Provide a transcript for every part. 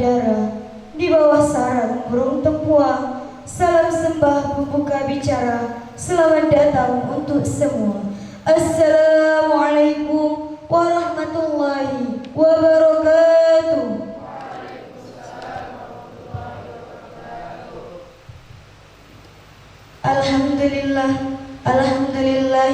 darah, di bawah sarang burung tempua. Salam sembah pembuka bicara, selamat datang untuk semua. Assalamualaikum warahmatullahi wabarakatuh. Alhamdulillah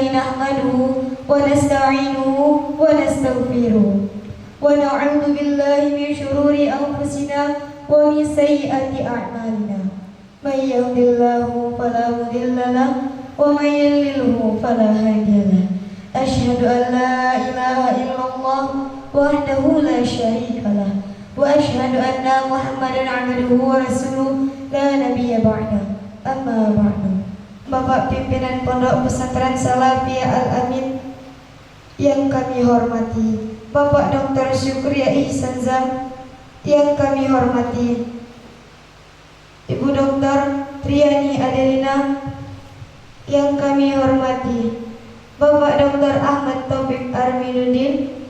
nahmaduhu wa nasta'inuhu wa nastaghfiruh wa na'udzu billahi min syururi anfusina wa min sayyiati a'malina. May yahdihillahu fala mudilla lahu wa may yudlilhu fala hadiya lahu. Asyhadu an la ilaha illallah wahdahu la syarika lahu wa asyhadu anna Muhammadan 'abduhu wa rasuluh la nabiyya ba'da. Amma ba'du. Bapak pimpinan Pondok Pesantren Salafiyah Al-Amin yang kami hormati, Bapak Dr. Syukriya Ihsan Zam yang kami hormati, Ibu Dr. Triani Adelina yang kami hormati, Bapak Dr. Ahmad Taufik Arminuddin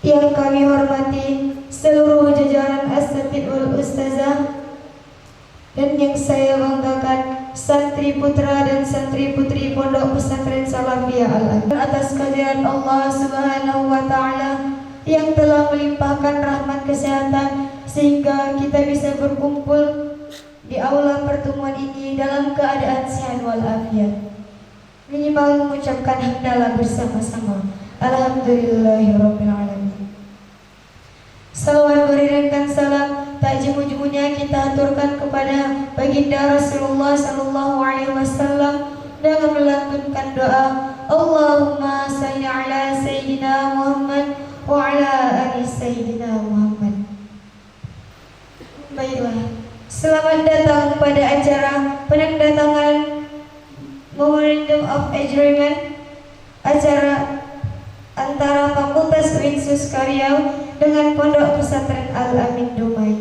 yang kami hormati, seluruh jajaran asatidz wal ustazah, dan yang saya banggakan santri putra dan santri putri Pondok Pesantren Salafiyah Al-Amin, atas kehadiran Allah Subhanahu wa taala yang telah melimpahkan rahmat kesehatan sehingga kita bisa berkumpul di aula pertemuan ini dalam keadaan sehat walafiat. Minimal mengucapkan hamdalah bersama-sama. Alhamdulillahirabbil alamin. Salawat beriringkan salam tak jemu-jemunya kita aturkan kepada baginda Rasulullah sallallahu alaihi wasallam dengan melantunkan doa Allahumma shalli ala sayyidina Muhammad wa ala ali sayyidina Muhammad. Baiklah, selamat datang pada acara penandatangan Memorandum of Agreement, acara antara Fakultas Winsus Karyau dengan Pondok Pesantren Al-Amin Dumai.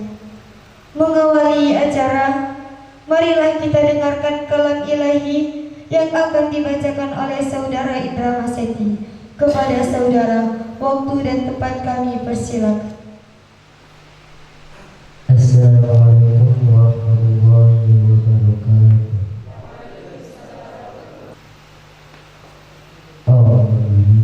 Mengawali acara, marilah kita dengarkan kalam ilahi yang akan dibacakan oleh Saudara Indra Maseti. Kepada saudara, waktu dan tempat kami persilakan. Assalamualaikum warahmatullahi wabarakatuh. Bismillahirrahmanirrahim.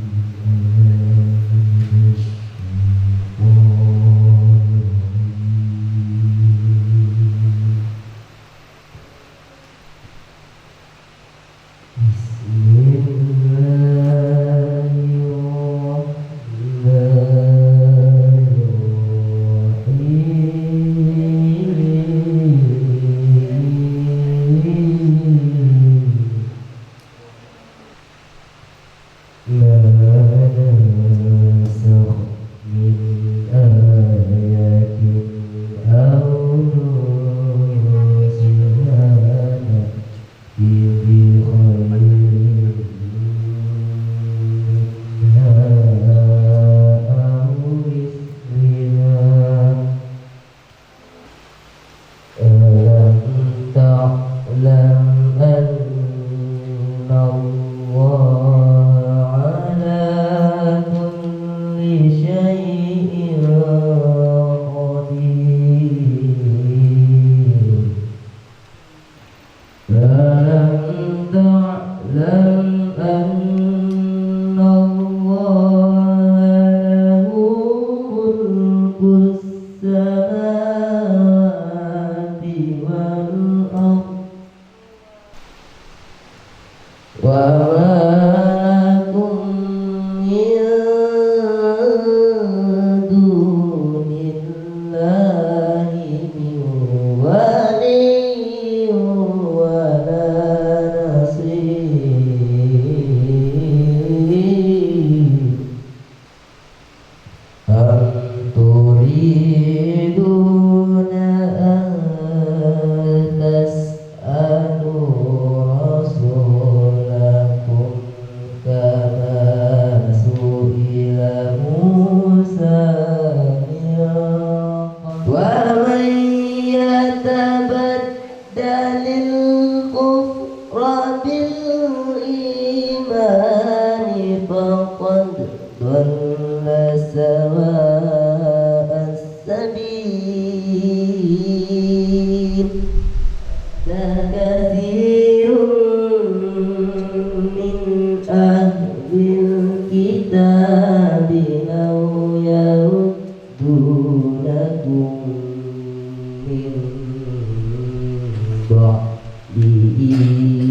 ba'di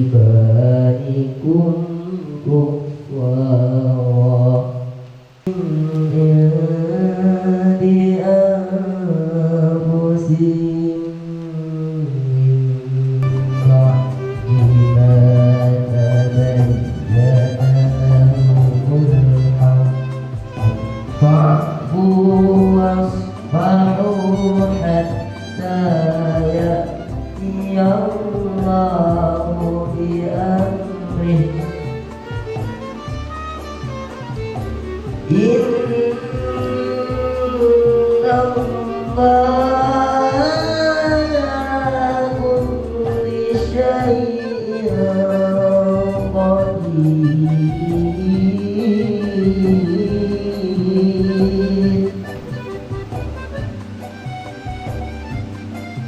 imanikum kuffara indi anfusihim ba'di ma tabayyana lahumul haqq fa'fu wasfahu hatta ya'tiyallahu bi amrih inna Allaha kulli syai'in qadir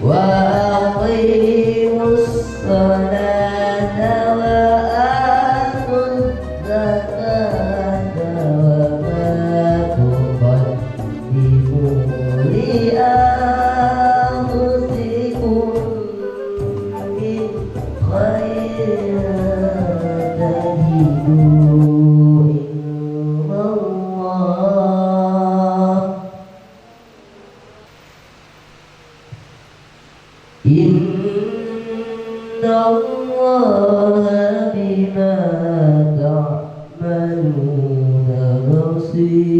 wa aqimus salata wa atuz zakata wa ma tuqaddimu li anfusikum min khairin tajidu indallah innallaha bima ta'maluna basir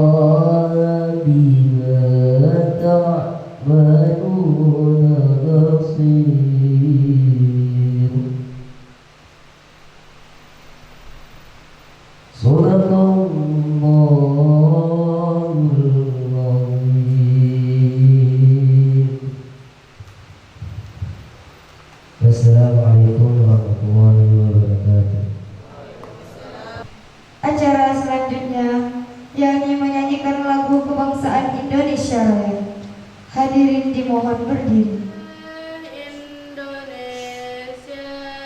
innallaha bima ta'maluna basir Assalamualaikum warahmatullahi wabarakatuh. Acara selanjutnya yakni menyanyikan lagu kebangsaan Indonesia Raya. Hadirin dimohon berdiri. Indonesia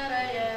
Raya.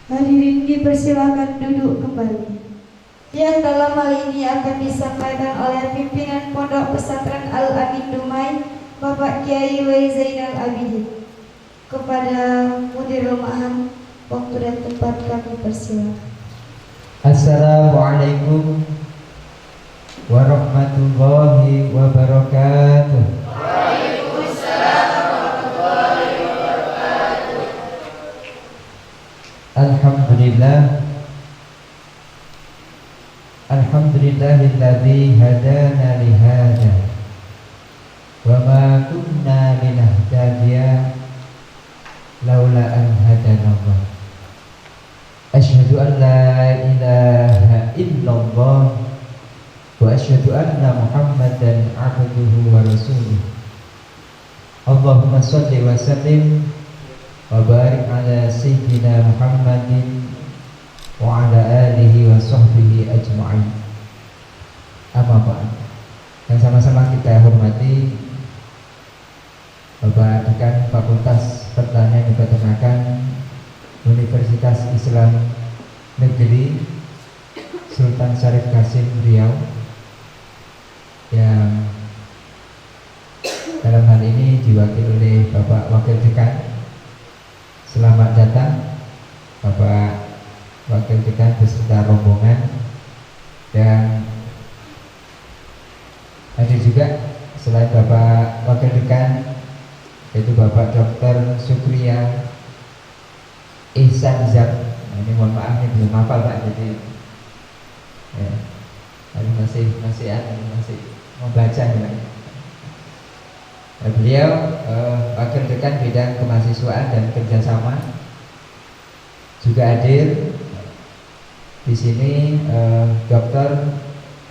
Hadirin dipersilakan duduk kembali. Yang dalam hal ini akan disampaikan oleh pimpinan Pondok Pesantren Al-Amin Dumai, Bapak Kiai W. Zainal Abidin. Kepada Mudir Rumahan, waktu dan tempat kami persilakan. Assalamualaikum warahmatullahi wabarakatuh. Alhamdulillah Alhamdulillahilladzi hadana li hada wa ma kunna linahtadiya laula an hadanallah. Asyhadu an la ilaha illallah wa asyhadu anna Muhammadan abduhu wa rasuluh. Allahumma shalli wa sallim wa barik ala sayyidina Muhammadin wa ala alihi wa sahbihi ajma'in. Amma ba'd. Yang sama-sama kita hormati Bapak Dekan Fakultas Pertanian dan Peternakan Universitas Islam Negeri Sultan Syarif Qasim Riau, yang dalam hal ini diwakili oleh Bapak Wakil Dekan. Selamat datang Bapak Wakil Dekan beserta rombongan, dan hadir juga selain Bapak Wakil Dekan yaitu Bapak Dr. Sukriya Ihsan Zak. Nah, ini mohon maaf ini belum hafal Pak, jadi ya, masih membaca ya. Beliau Wakil Dekan Bidang Kemahasiswaan dan Kerjasama juga hadir di sini. Dr.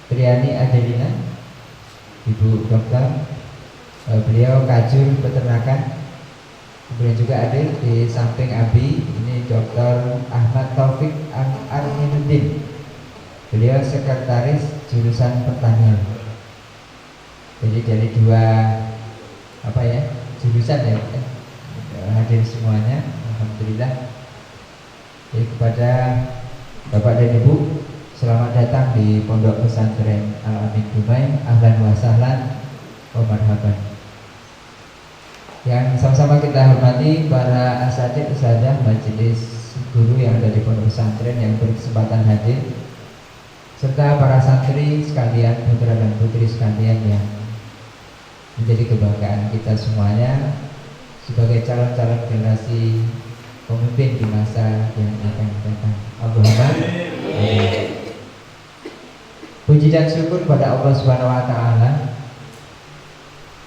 Triani Adelina, Ibu Dokter, beliau Kajur Peternakan. Kemudian juga hadir di samping Abi ini Dr. Ahmad Taufik Arminuddin, beliau Sekretaris Jurusan Pertanian. Jadi dari dua jurusan ya, hadir semuanya, alhamdulillah. Jadi kepada Bapak dan Ibu, selamat datang di Pondok Pesantren Al-Amin Dumai. Ahlan wa sahlan wa marhaban. Yang sama-sama kita hormati para asatidz, usahadah, majelis guru yang ada di Pondok Pesantren yang berkesempatan hadir, serta para santri sekalian, putra dan putri sekalian yang menjadi kebanggaan kita semuanya sebagai calon-calon generasi pemimpin di masa yang akan datang. Allahumma amin. Puji dan syukur pada Allah Subhanahu wa taala.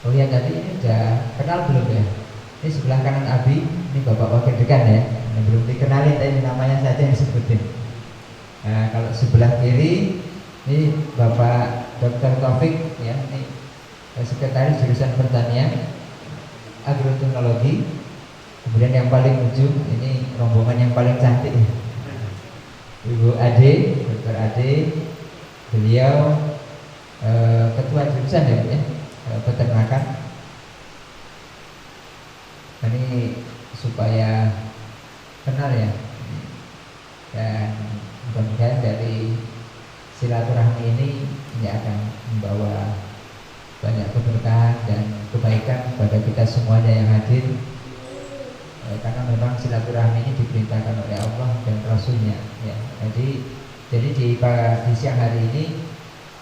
Oh ya, tadi ini udah kenal belum ya? Ini sebelah kanan Abi, ini Bapak Wakil Dekan ya. Ini belum dikenalin, tadi namanya saja yang disebutin. Nah, kalau sebelah kiri ini Bapak Dr. Taufik ya, ini Sekretaris Jurusan Pertanian Agroteknologi. Kemudian yang paling ujung ini rombongan yang paling cantik ya, Ibu Ade, Dr. Ade, beliau ketua jurusan ya, peternakan. Ini supaya kenal ya, dan mudah-mudahan dari silaturahmi ini akan membawa banyak keberkahan dan kebaikan kepada kita semuanya yang hadir, karena memang silaturahmi ini diperintahkan oleh Allah dan Rasulnya ya. Jadi di siang hari ini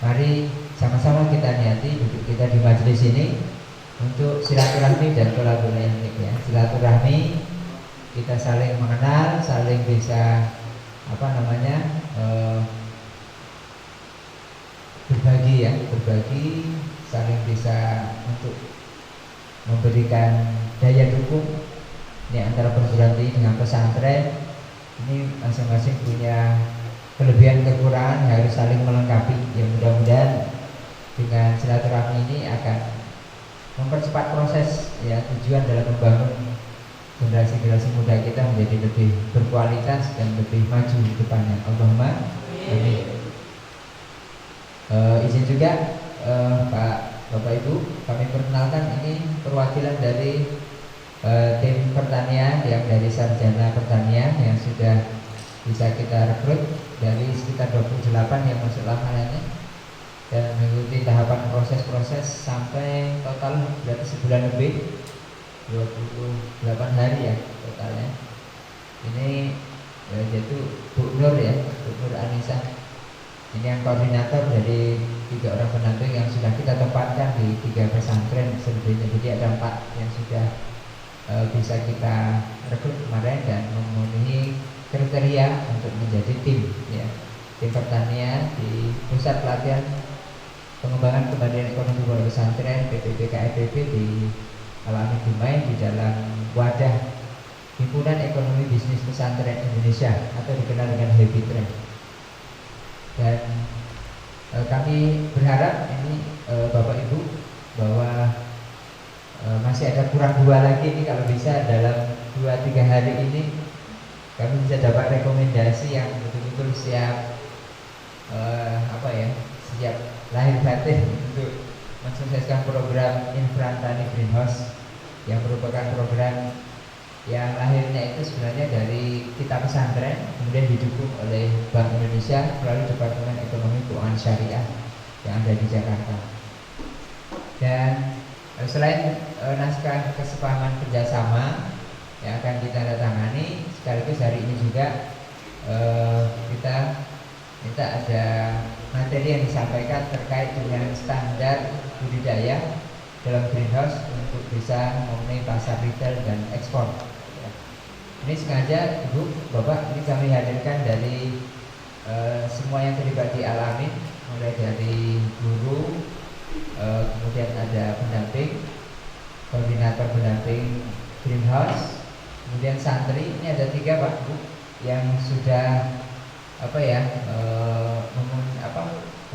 mari sama-sama kita niati duduk kita di majelis ini untuk silaturahmi dan kolaborasi ya. Silaturahmi, kita saling mengenal, saling bisa berbagi, saling bisa untuk memberikan daya dukung ini antara perguruan tinggi dengan pesantren. Ini masing-masing punya kelebihan kekurangan, harus saling melengkapi. Ya, mudah-mudahan dengan silaturahmi ini akan mempercepat proses ya, tujuan dalam membangun generasi muda kita menjadi lebih berkualitas dan lebih maju ke depannya. Allahumma amin. Izin juga Bapak Ibu, kami perkenalkan ini perwakilan dari tim pertanian yang dari sarjana pertanian yang sudah bisa kita rekrut dari sekitar 28 yang masuk lapangannya dan mengikuti tahapan proses-proses sampai total berarti sebulan lebih, 28 hari ya totalnya. Ini yaitu Bu Nur ya, Bu Nur Anissa. Ini yang koordinator dari 3 orang pendamping yang sudah kita tempatkan di 3 pesantren sebelumnya. Jadi ada 4 yang sudah bisa kita rekrut kemarin dan memenuhi kriteria untuk menjadi tim ya, tim pertanian di Pusat Pelatihan Pengembangan Kemandirian Ekonomi Pondok Pesantren PPPKFPP di Al-Amin Dumai di dalam wadah Himpunan Ekonomi Bisnis Pesantren Indonesia atau dikenal dengan Happy Trend. Dan kami berharap ini Bapak Ibu bahwa masih ada kurang 2 lagi ini, kalau bisa dalam 2-3 hari ini kami bisa dapat rekomendasi yang betul-betul siap siap lahir batin untuk mensukseskan program Infrantani Greenhouse yang merupakan program yang lahirnya itu sebenarnya dari kita pesantren, kemudian didukung oleh Bank Indonesia melalui Departemen Ekonomi Keuangan Syariah yang ada di Jakarta. Dan selain naskah kesepahaman kerjasama yang akan kita tangani, sekaligus hari ini juga kita ada materi yang disampaikan terkait dengan standar budidaya dalam greenhouse untuk bisa memenuhi pasar retail dan ekspor. Ini sengaja Ibu, Bapak, ini kami hadirkan dari semua yang terlibat di Al-Amin, mulai dari guru, kemudian ada pendamping, koordinator pendamping greenhouse, kemudian santri. Ini ada 3 Pak Bu yang sudah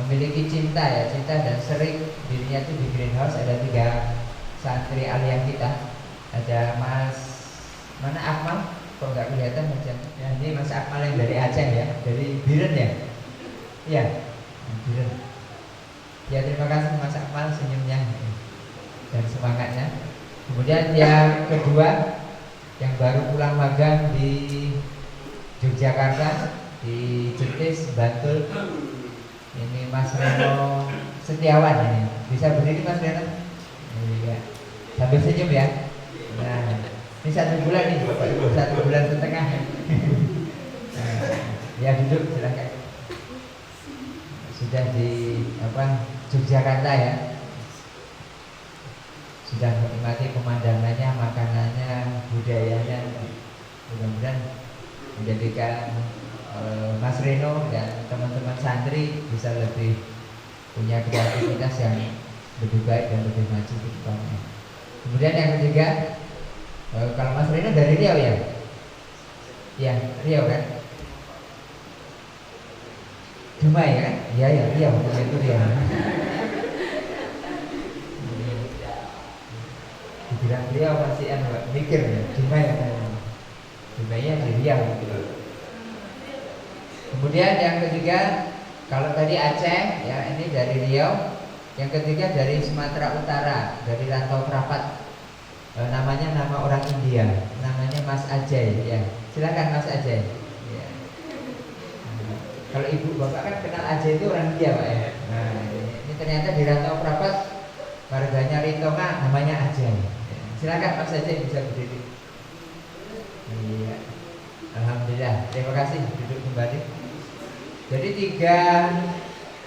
memiliki cinta dan sering dirinya itu di greenhouse. Ada 3 santri aliyah kita. Ada Mas Akmal, kok nggak kelihatan macam ya, ini Mas Akmal yang dari Aceh ya, dari Biren ya, iya Biren ya. Terima kasih Mas Akmal senyumnya dan semangatnya. Kemudian yang kedua yang baru pulang magang di Yogyakarta, di Jetis, Bantul, ini Mas Reno Setiawan. Ini bisa berdiri Mas Reno? Iya, sambil senyum ya. Nah, ini 1 bulan nih Bapak Ibu, 1 bulan setengah. Ya duduk silakan. Sudah di Yogyakarta ya. Sudah menikmati pemandangannya, makanannya, budayanya. Mudah-mudahan menjadikan Mas Reno dan teman-teman santri bisa lebih punya kreativitas yang lebih baik dan lebih maju ke depannya. Kemudian yang ketiga, kalau Mas Reno dari Riau ya? Iya, Riau kan? Dumai ya kan? Iya ya, Riau, itu Riau. Dibilang Riau pasti mikir ya, Dumai kan? Dumainya di Riau gitu. Kemudian yang ketiga, kalau tadi Aceh ya, ini dari Riau. Yang ketiga dari Sumatera Utara, dari Rantau Prapat. Namanya nama orang India, namanya Mas Ajay ya. Silakan Mas Ajay ya. Kalau ibu bapak kan kenal Ajay itu orang India Pak ya. Nah, ini ternyata di Rantau Prapat warganya Ritonga namanya Ajay ya. Silakan Mas Ajay bisa berdiri. Iya, alhamdulillah, terima kasih, duduk kembali. Jadi 3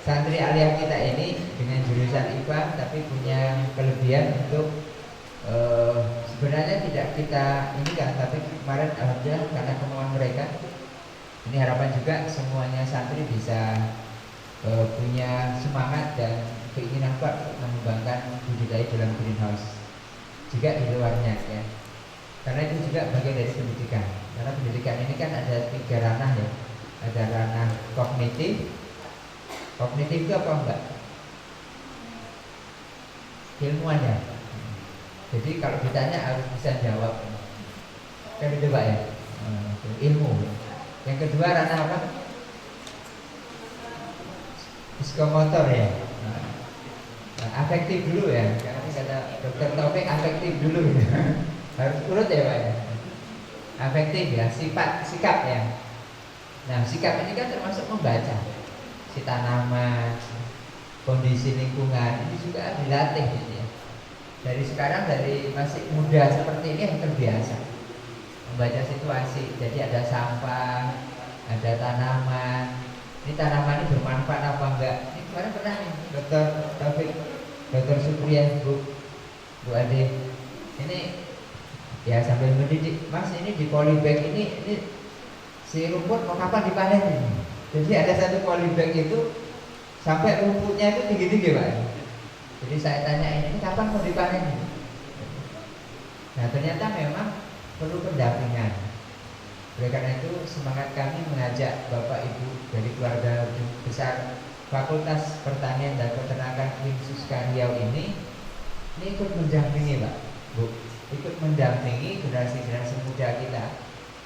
santri aliyah kita ini dengan jurusan IPA tapi punya kelebihan untuk sebenarnya tidak kita ini kan, tapi kemarin alhamdulillah karena kemauan mereka, ini harapan juga semuanya santri bisa punya semangat dan keinginan kuat untuk mengembangkan budidaya dalam greenhouse juga di luarnya ya. Karena itu juga bagian dari pendidikan. Karena pendidikan ini kan ada 3 ranah ya. Ada ranah kognitif. Kognitif itu apa enggak? Ilmuwan ya. Jadi kalau ditanya harus bisa jawab. Kan itu Pak ya. Ilmu. Yang kedua ranah apa? Psikomotor ya. Afektif dulu ya. Karena ini kata Dr. Taufik afektif dulu ya. Harus urut ya Pak ya. Afektif ya, sikap ya. Nah, sikap ini kan termasuk membaca si tanaman, kondisi lingkungan, ini juga dilatih gitu ya. Dari sekarang, dari masih muda seperti ini yang terbiasa membaca situasi. Jadi ada sampah, ada tanaman. Ini tanaman ini bermanfaat apa enggak? Ini kemarin pernah nih Dr. Taufik, Dr. Supriya, Bu Ade. Ini ya sambil mendidik, Mas ini di polybag ini si rumput mau kapan dipanen ini? Jadi ada satu polybag itu sampai rumputnya itu tinggi-tinggi Pak. Jadi saya tanya ini kapan mau dipanen ini? Nah ternyata memang perlu pendampingan. Oleh karena itu semangat kami mengajak Bapak Ibu dari keluarga besar Fakultas Pertanian dan Peternakan Universitas Riau ini ikut mendampingi Pak, Bu, ikut mendampingi generasi-generasi muda kita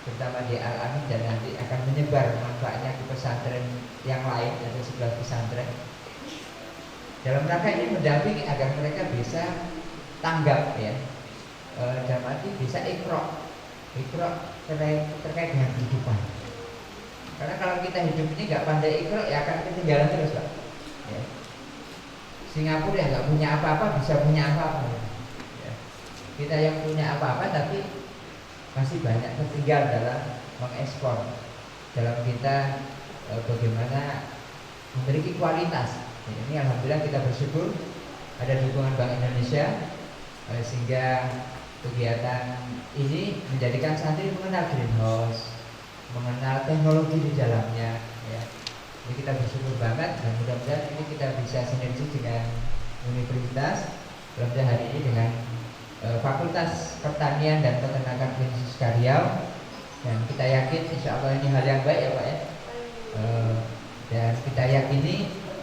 terutama di Al-Amin, dan nanti akan menyebar manfaatnya ke pesantren yang lain atau 11 pesantren. Dalam rangka ini mendampingi agar mereka bisa tanggap ya, dalam arti bisa ikro terkait dengan kehidupan. Karena kalau kita hidup ini nggak pandai ikro, ya akan ketinggalan terus Pak. Ya. Singapura yang nggak punya apa-apa bisa punya apa-apa. Ya. Kita yang punya apa-apa tapi masih banyak tertinggal dalam mengekspor, dalam kita bagaimana memiliki kualitas. Ini alhamdulillah kita bersyukur ada dukungan Bank Indonesia, sehingga kegiatan ini menjadikan santri mengenal greenhouse, mengenal teknologi di dalamnya ya. Jadi kita bersyukur banget, dan mudah-mudahan ini kita bisa sinergi dengan universitas. Mudah-mudahan hari ini dengan Fakultas Pertanian dan Peternakan Universitas Riau, dan kita yakin insya Allah ini hal yang baik ya Pak ya. Dan kita yakini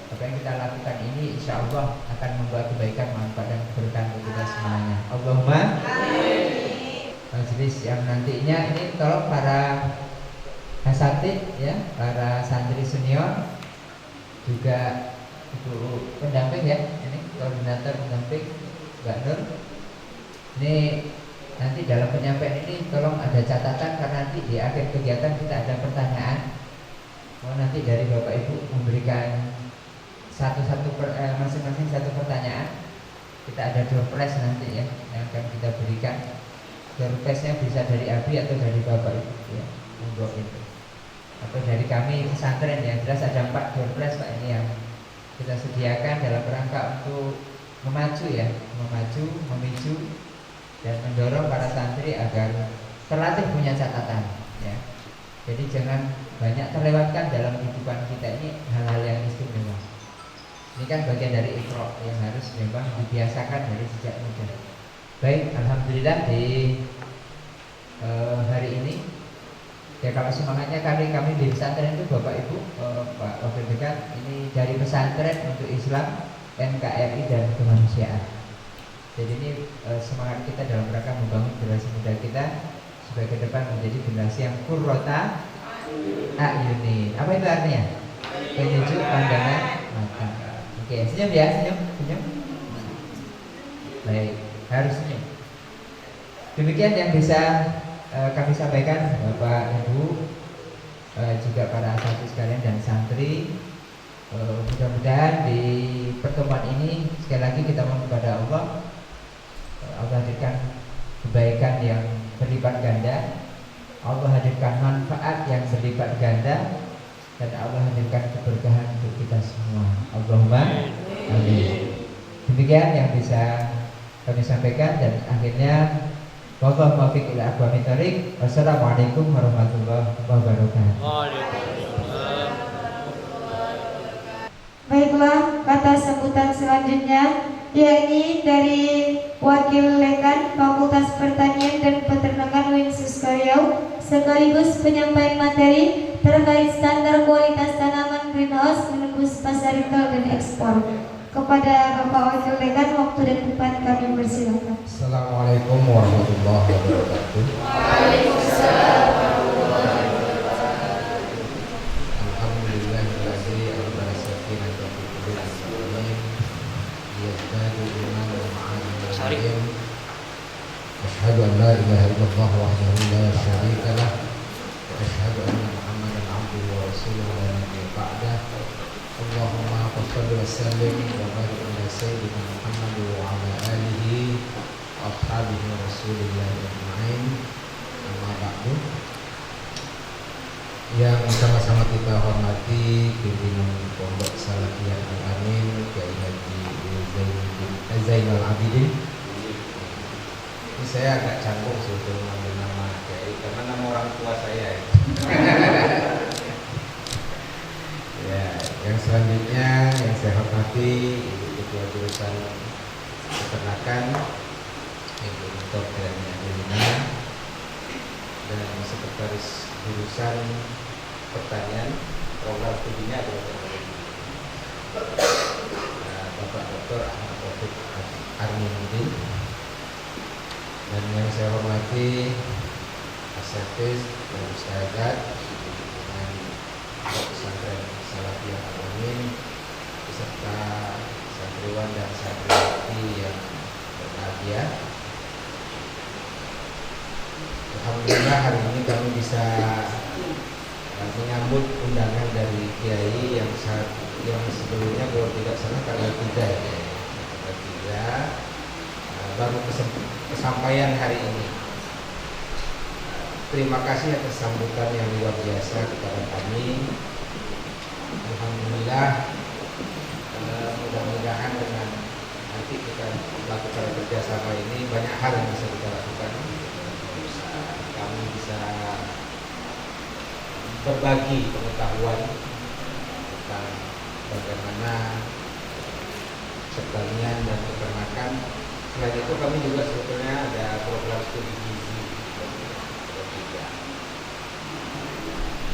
apa yang kita lakukan ini insya Allah akan membawa kebaikan, manfaat dan keberkahan untuk kita semuanya. Allahumma amin. Majelis yang nantinya ini tolong para asatid ya, para santri senior, juga ibu pendamping ya, ini koordinator pendamping Mbak Nur. Ini nanti dalam penyampaian ini tolong ada catatan, karena nanti di akhir kegiatan kita ada pertanyaan. Nanti dari Bapak Ibu memberikan masing-masing satu pertanyaan. Kita ada door prize nanti ya yang akan kita berikan. Door prize-nya bisa dari Abi atau dari Bapak Ibu ya, untuk itu. Atau dari kami pesantren ya. Jelas ada 4 door prize Pak ini yang kita sediakan dalam rangka untuk memacu ya, memicu dan mendorong para santri agar terlatih punya catatan ya. Jadi jangan banyak terlewatkan dalam kehidupan kita ini hal-hal yang istimewa. Ini kan bagian dari ikro yang harus memang dibiasakan dari sejak muda. Baik, alhamdulillah di hari ini ya, kalau semangatnya kami di pesantren itu Bapak Ibu, Pak Wakil Dekan, ini dari pesantren untuk Islam, NKRI dan kemanusiaan. Jadi ini semangat kita dalam rangka membangun generasi muda kita supaya ke depan menjadi generasi yang qurrata a'yunin. Apa itu artinya? Penyejuk pandangan mata. Oke, senyum ya, senyum. Baik, harus senyum. Demikian yang bisa kami sampaikan Bapak Ibu, juga para santri sekalian dan santri. Mudah-mudahan di pertemuan ini sekali lagi kita mohon kepada Allah hadirkan kebaikan yang berlipat ganda, Allah hadirkan manfaat yang berlipat ganda, dan Allah hadirkan keberkahan untuk kita semua. Allahumma amin. Demikian yang bisa kami sampaikan, dan akhirnya wallahu muwaffiq ila aqwamit thoriq. Wassalamualaikum warahmatullahi wabarakatuh. Baiklah, kata sambutan selanjutnya yakni dari Wakil Dekan Fakultas Pertanian dan Peternakan Universitas Riau, sekaligus penyampaian materi terkait standar kualitas tanaman greenhouse menembus pasar retail dan ekspor. Kepada Bapak Wakil Dekan, waktu dan tempat kami persilakan. Assalamualaikum warahmatullahi wabarakatuh. Waalaikumsalam. Alhamdulillahilladzi anzala sakinatahu fi qulubil mu'minin liyazdadu imanan ma'a imanihim. Asyhadu an la ilaha illallah wahdahu la syarika lah, wa asyhadu anna Muhammadan abduhu wa rasuluhu la nabiyya ba'dah. Allahumma shalli wa sallim wa barik ala sayyidina Muhammad wa ala alihi wa ashabihi rasulillah ajma'in. Amma ba'du. Yang sama-sama kita hormati pimpinan Pondok Salafiyah Al-Amin, Kiai Haji Zainal Abidin. Ini saya agak canggung sebetulnya ngambil nama Kiai karena nama orang tua saya. Ya, yang selanjutnya yang saya hormati Ibu Ketua Jurusan Peternakan, Ibu Dr. Dania Delina, dan Sekretaris Jurusan Pertanian, program studinya adalah Bapak Dr. Ahmad Taufik Arminuddin, dan yang saya hormati Servis dan Ustazat dengan pesantren Salafiyah Al-Amin beserta santriwan dan santriwati yang berbahagia. Alhamdulillah hari ini kami bisa menyambut undangan dari Kiai yang sebelumnya kalau tidak salah tanggal 3 ya. Tanggal 3 baru kesampaian hari ini. Terima kasih atas sambutan yang luar biasa kepada kami. Alhamdulillah, mudah-mudahan dengan nanti kita lakukan kerjasama ini banyak hal yang bisa kita lakukan. Kami bisa berbagi pengetahuan tentang bagaimana pertanian dan peternakan. Selain itu kami juga sebetulnya ada program studi gizi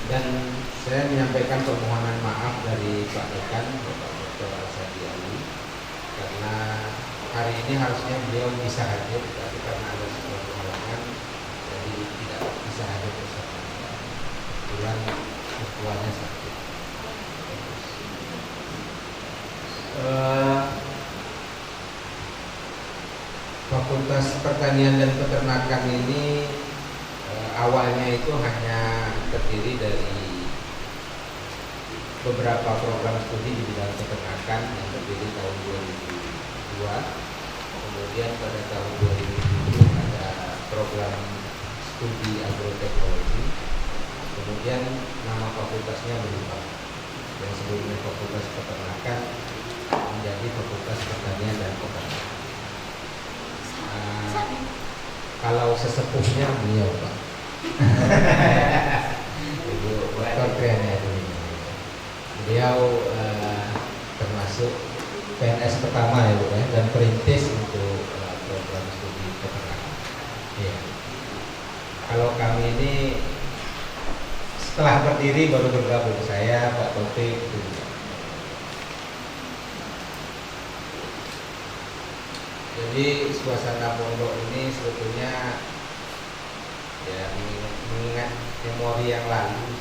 dan saya menyampaikan permohonan maaf dari Pak Dekan Bapak Dr. Al-Sadi Ali karena hari ini harusnya beliau bisa hadir tapi karena ada sesuatu halangan jadi tidak bisa hadir bersama. Kebetulan mertuanya sakit. Fakultas Pertanian dan Peternakan ini awalnya itu hanya terdiri dari beberapa program studi di bidang peternakan yang terdiri tahun 2002. Kemudian pada tahun 2007 ada program studi agroteknologi. Kemudian nama fakultasnya berubah. Yang sebelumnya Fakultas Peternakan menjadi Fakultas Pertanian dan Peternakan. Kalau sesepuhnya beliau Pak Ibu Dr. Triana ini, beliau termasuk PNS pertama ya Bu ya, dan perintis untuk program studi peternakan. Ya. Kalau kami ini setelah berdiri baru bergabung saya Pak Taufik. Jadi suasana pondok ini sebetulnya ya mengingat memori yang lalu.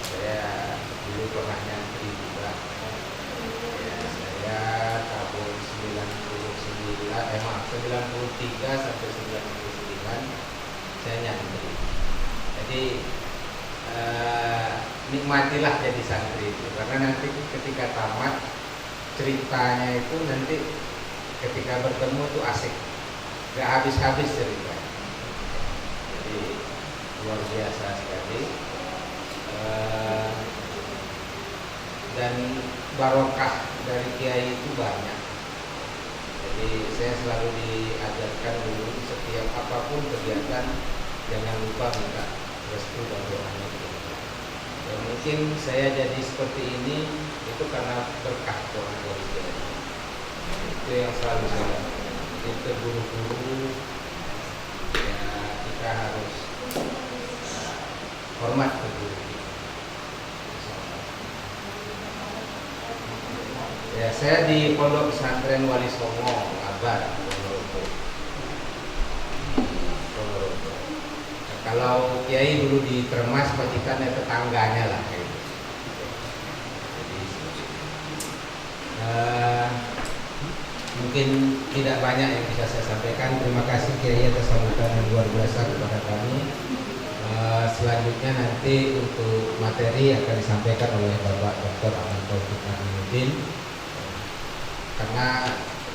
Saya dulu pernah nyantri juga. Ya, saya tahun 93 sampai 99 saya nyantri. Jadi nikmatilah jadi santri itu karena nanti ketika tamat ceritanya itu nanti ketika bertemu itu asik, gak habis-habis cerita. Jadi luar biasa sekali dan barokah dari kiai itu banyak. Jadi saya selalu diajarkan dulu setiap apapun kegiatan jangan lupa minta restu dan doanya. Dan mungkin saya jadi seperti ini itu karena berkah doa dari kiai. Itu yang selalu saya lakukan. Jadi terburu-buru ya kita harus hormat ke guru. Ya, saya di Pondok Pesantren Wali Songo, Ngabar, Ponorogo. Nah, kalau kiai dulu di Termas, majikannya tetangganya lah. Gitu. Jadi, mungkin tidak banyak yang bisa saya sampaikan. Terima kasih Kiai atas sambutan yang luar biasa kepada kami. Selanjutnya nanti untuk materi akan disampaikan oleh Bapak Dr. Ahmad Taufik Aminuddin karena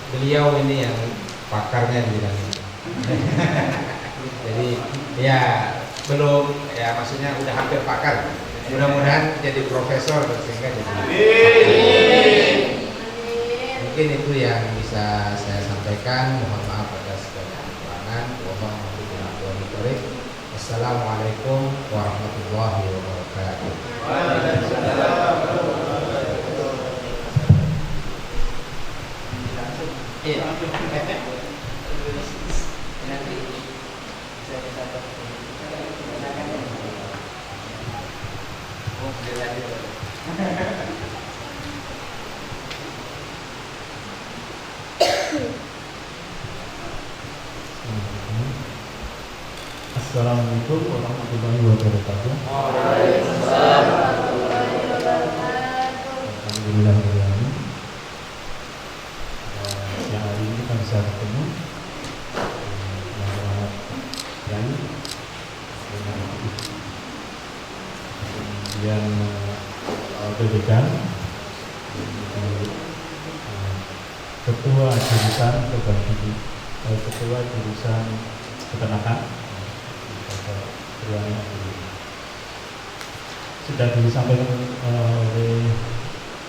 beliau ini yang pakarnya di bidang ini. Jadi ya belum ya maksudnya udah hampir pakar. Mudah-mudahan jadi profesor dan sehingga jadi pakar. Mungkin itu yang bisa saya sampaikan. Mohon maaf atas segala kekurangan. Wassalamualaikum warahmatullahi wabarakatuh. Assalamualaikum warahmatullahi wabarakatuh. Alhamdulillah siang hari ini kita bisa ketemu Muhammad Yai kemudian Dekan Ketua Jurusan Ketua Jurusan Peternakan sudah disampaikan oleh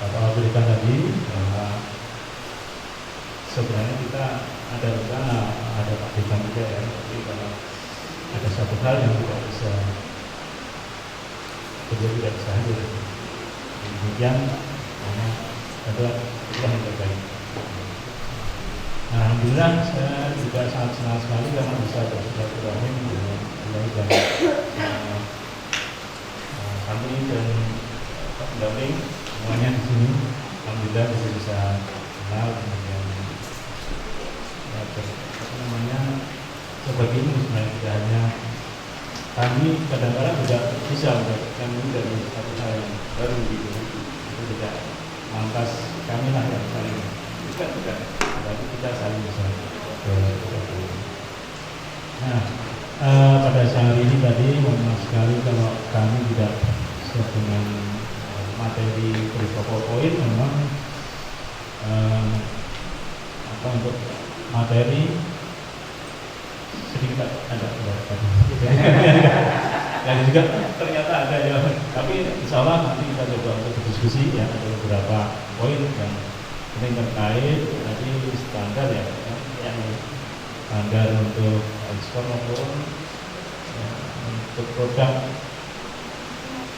Bapak Dekan tadi bahwa sebenarnya kita ada rencana, ada Pak Dekan juga ya, tapi kalau ada satu hal yang tidak bisa beliau tidak bisa hadir, kemudian ada yang terbaik. Nah, alhamdulillah saya juga sangat senang sekali karena bisa bersilaturahmi dengan beliau dan santri dan pendamping semuanya di sini. Alhamdulillah bisa kenal kemudian sebagai ini sebenarnya tidak hanya kami kadang-kadang juga bisa mendapatkan ini dari satu hal yang baru gitu. Itu tidak lantas kami lah yang saling tidak, tapi kita saling bisa. Nah, pada siang hari ini tadi memang sekali kalau kami tidak siap dengan materi berupa PowerPoint memang untuk materi sedikit ada dan juga ternyata ada ya, tapi insya Allah nanti kita coba untuk berdiskusi ya, ada beberapa poin yang ini terkait tadi standar ya, yang standar untuk ekspor maupun untuk produk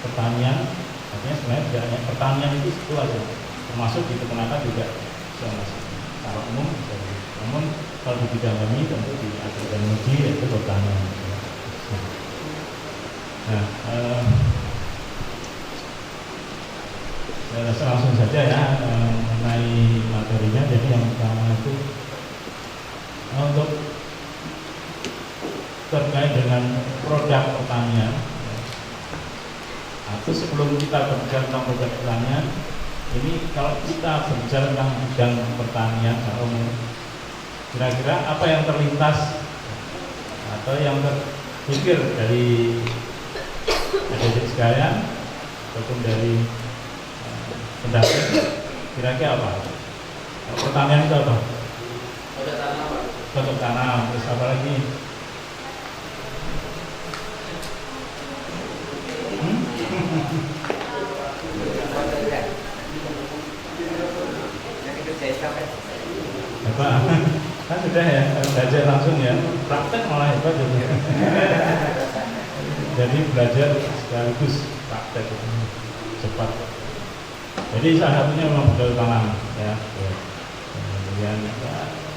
pertanian. Artinya sebenarnya tidak hanya pertanian itu aja, termasuk di peternakan juga bisa masuk secara umum bisa. Namun kalau di bidang kami tentu di agroteknologi yaitu pertanian. Nah, saya rasa langsung saja ya mengenai materinya. Jadi yang pertama itu untuk terkait dengan produk pertanian. Atau sebelum kita berbicara tentang produk pertanian, ini kalau kita berbicara tentang bidang pertanian kira-kira apa yang terlintas atau yang terpikir dari adik-adik sekalian ataupun dari pendamping, kira-kira apa? Pertanian itu apa? Cocok tanam. Terus apa lagi? Apa? Kan sudah ya, belajar langsung ya, praktek malah hebat jadi. Jadi belajar sekaligus praktek cepat. Jadi salah satunya memang budaya tanam ya. Kemudian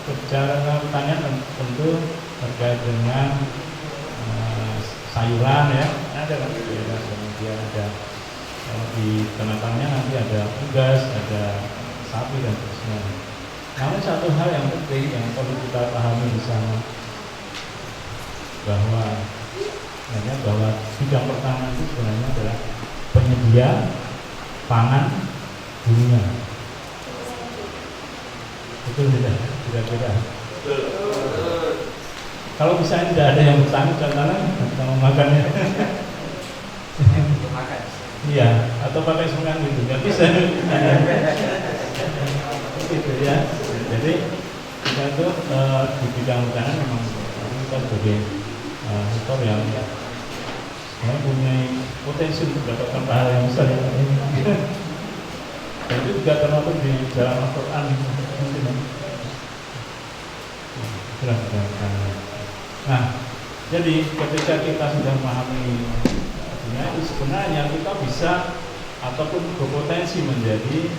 bicara pertanian tentu terkait dengan sayuran ya, ada kan, kemudian ada di peternakannya nanti ada unggas, ada sapi dan sebagainya. Namun satu hal yang penting yang perlu kita pahami bersama bahwa bidang pertanian itu sebenarnya adalah penyedia pangan dunia. Betul tidak? Kira-kira. Kalau misalnya tidak ada yang bertani dan tanam, kita mau makannya. Iya, atau pakai sungai gitu, nggak bisa. Gitu ya. Jadi kita itu di bidang pertanian memang kita sebagai sektor yang punya potensi untuk mendapatkan pahala yang besar. Dan itu juga termasuk di dalam Al-Quran. Nah, jadi ketika kita sudah memahami itu sebenarnya kita bisa ataupun berpotensi menjadi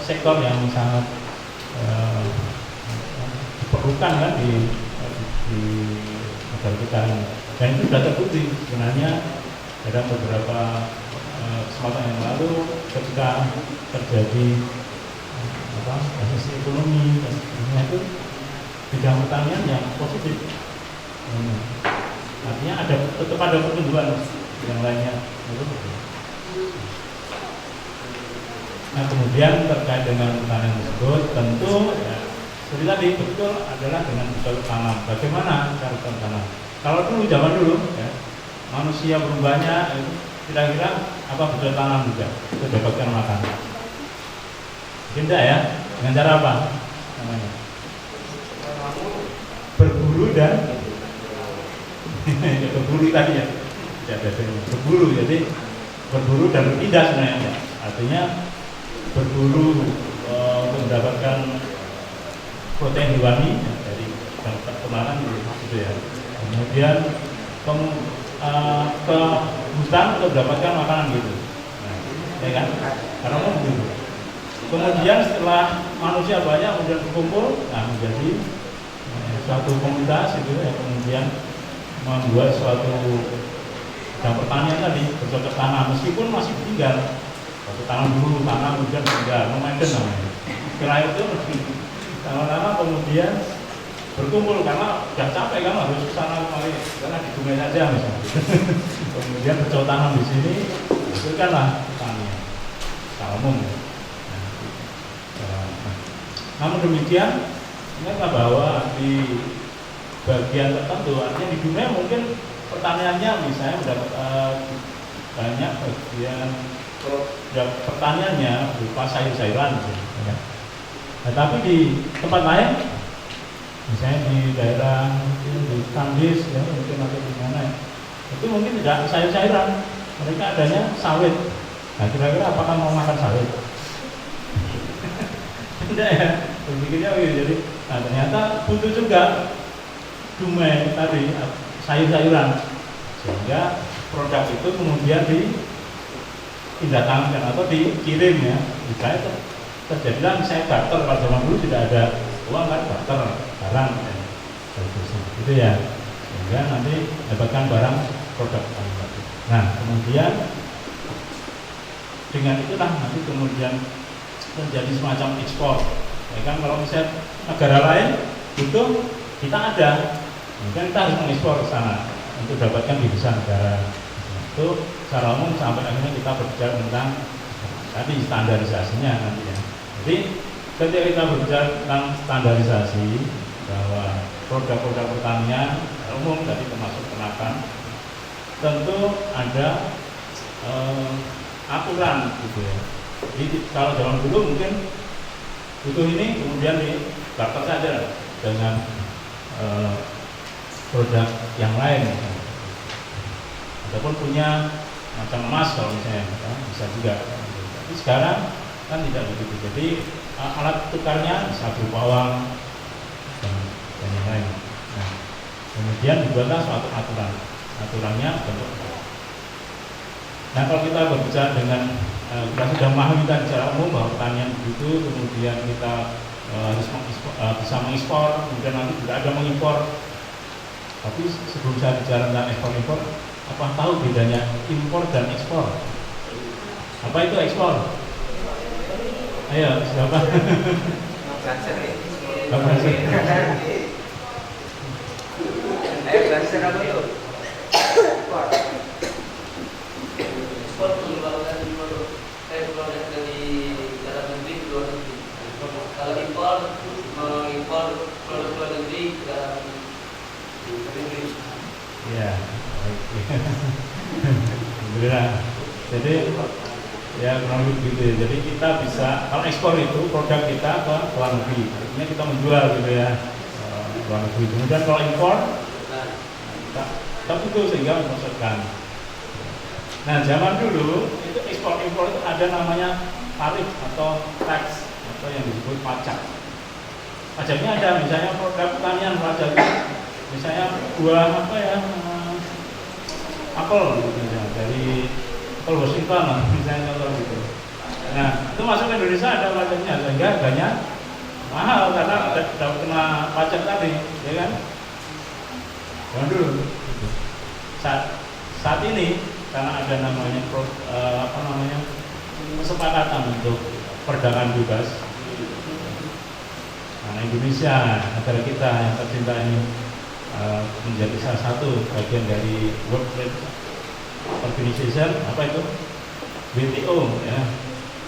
sektor yang sangat diperlukan kan di negara kita ini. Dan itu sudah terbukti sebenarnya dalam beberapa kesempatan yang lalu ketika terjadi krisis ekonomi dan sebagainya itu bidang pertanian yang positif. Artinya tetap ada pertumbuhan yang lainnya. Nah, kemudian terkait dengan pertanian tersebut, tentu ya, seperti tadi betul adalah dengan bercocok tanam. Bagaimana cara bertanam? Kalau dulu zaman dulu, ya, manusia berubahnya kira-kira apa bercocok tanam juga untuk dapatkan makan. Tidak ya? Dengan cara apa? Namanya berburu dan berburu tadi ya. Berburu, jadi berburu dan berpindah sebenarnya. Artinya berburu untuk mendapatkan protein hewani ya, dari kemarin gitu ya. Kemudian ke hutan untuk mendapatkan makanan gitu. Nah, ya kan? Karena mau berburu. Kemudian setelah manusia banyak kemudian berkumpul, nah menjadi suatu komunitas itu ya, kemudian membuat suatu bidang pertanian tadi bercocok tanam meskipun masih tinggal. Waktu tanam dulu, tanam kemudian tinggal, memainkan namanya. Setelah itu lama-lama kemudian berkumpul karena sudah capek kan harus ke sana kemari karena di sungai saja misalnya. Kemudian bercocok tanam di sini, itu kan lah pertanian secara umum. Namun demikian, ingatlah bahwa di bagian tertentu, artinya di dunia mungkin pertaniannya misalnya mendapat banyak bagian pertaniannya berupa sayur-sayuran, ya. Nah, tapi di tempat lain, misalnya di daerah mungkin di Kandis, ya, mungkin atau di mana, itu mungkin tidak sayur-sayuran, mereka adanya sawit. Nah, kira-kira apakah mau makan sawit? Tidak ya, berpikirnya begitu. Jadi, nah ternyata butuh juga dumai tadi sayur-sayuran, sehingga produk itu kemudian didatangkan atau dikirim ya. Misalnya terjadilah misalnya barter, kalau zaman dulu tidak ada uang kan, barter barang ya. Itu ya, sehingga nanti dapatkan barang produk. Nah kemudian dengan itulah nanti kemudian menjadi semacam ekspor. Ya kan, kalau misalnya negara lain butuh, kita ada, mungkin kita harus mengekspor ke sana untuk dapatkan devisa negara. Itu secara umum sampai akhirnya kita berbicara tentang tadi standarisasinya nanti ya. Jadi ketika kita berbicara tentang standarisasi bahwa produk-produk pertanian umum tadi termasuk peternakan, tentu ada aturan gitu ya. Jadi kalau zaman dulu mungkin butuh ini kemudian dibarter saja dengan produk yang lain, ataupun punya macam emas kalau misalnya ya, bisa juga. Tapi sekarang kan tidak begitu. Jadi alat tukarnya bisa berupa uang dan yang lain. Nah, kemudian dibuatlah suatu aturannya bentuk. Nah kalau kita berbicara dengan kita sudah memahami kita secara umum bahwa pertanian itu kemudian kita harus bisa mengekspor, kemudian nanti tidak ada mengimpor. Tapi sebelum saya bicara tentang ekspor-impor, apa tahu bedanya impor dan ekspor? Apa itu ekspor? Ayo siapa? Kalau impor, mengimpor produk luar negeri ke dalam negeri. Ya, baik. Alhamdulillah. Jadi ya kurang lebih begitu ya. Jadi kita bisa, kalau ekspor itu produk kita ke luar negeri, artinya kita menjual gitu ya, luar negeri. Kemudian kalau impor, kita butuh sehingga memasukkan. Nah zaman dulu itu ekspor impor itu ada namanya tarif atau tax atau yang disebut pajak. Pajaknya ada, misalnya produk pertanian pajaknya, misalnya buah apa ya, apel gitu, dari apel Washington lah, misalnya contoh gitu. Nah itu masuk ke Indonesia ada pajaknya, sehingga harganya mahal karena tidak kena pajak tadi, ya kan? Jangan dulu. Saat ini karena ada namanya kesepakatan untuk perdagangan bebas. Nah Indonesia, negara kita yang tercinta ini menjadi salah satu bagian dari World Trade Organization, apa itu? WTO ya,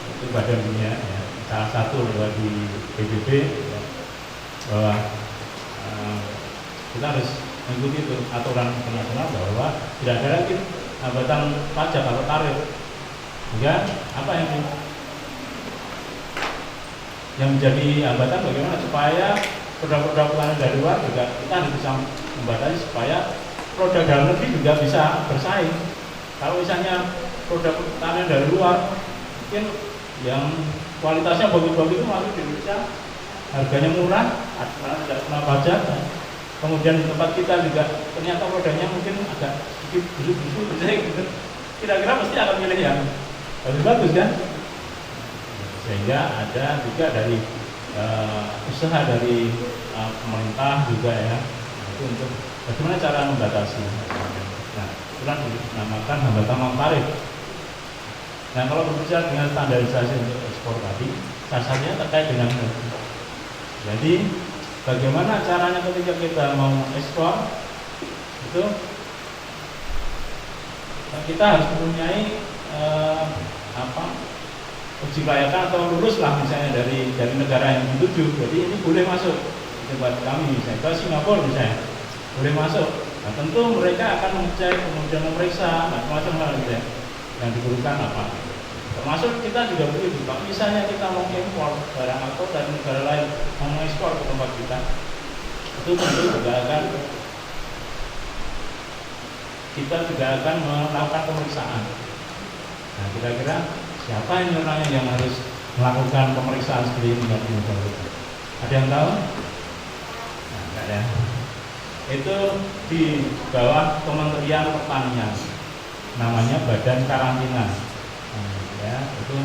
itu badan dunia ya, salah satu lewat di PBB ya, bahwa kita harus mengikuti itu aturan internasional bahwa tidak ada lagi hambatan pajak atau tarif. Sehingga apa yang menjadi hambatan bagaimana supaya produk-produk petani dari luar juga kita harus bisa membatasi supaya produk dalam negeri juga bisa bersaing. Kalau misalnya produk petani dari luar mungkin yang kualitasnya bagus-bagus itu masuk di Indonesia, harganya murah karena tidak kena pajak. Kemudian di tempat kita juga ternyata produknya mungkin agak sedikit busuk-busuk gitu. Kira-kira mesti akan milih yang bagus-bagus kan? Sehingga ada juga dari usaha dari pemerintah juga ya, itu untuk bagaimana cara membatasi. Nah, itulah dinamakan hambatan non tarif. Nah, kalau berbicara dengan standarisasi untuk ekspor tadi, salah satunya terkait dengan jadi bagaimana caranya ketika kita mau ekspor itu kita harus mempunyai uji kelayakan atau lulus lah misalnya dari negara yang dituju. Jadi ini boleh masuk di tempat kami misalnya ke Singapura misalnya boleh masuk. Nah, tentu mereka akan mengecek kemudian memeriksa macam-macam hal gitu ya, yang diperlukan apa. Termasuk kita juga begitu. Kalau misalnya kita mau impor barang atau dari negara lain mau mengekspor ke tempat kita, itu tentu kita juga akan melakukan pemeriksaan. Nah, kira-kira siapa ini orangnya yang harus melakukan pemeriksaan seperti ini? Ada yang tahu? Nah, enggak ada. Itu di bawah Kementerian Pertanian, namanya Badan Karantina. Ya, itu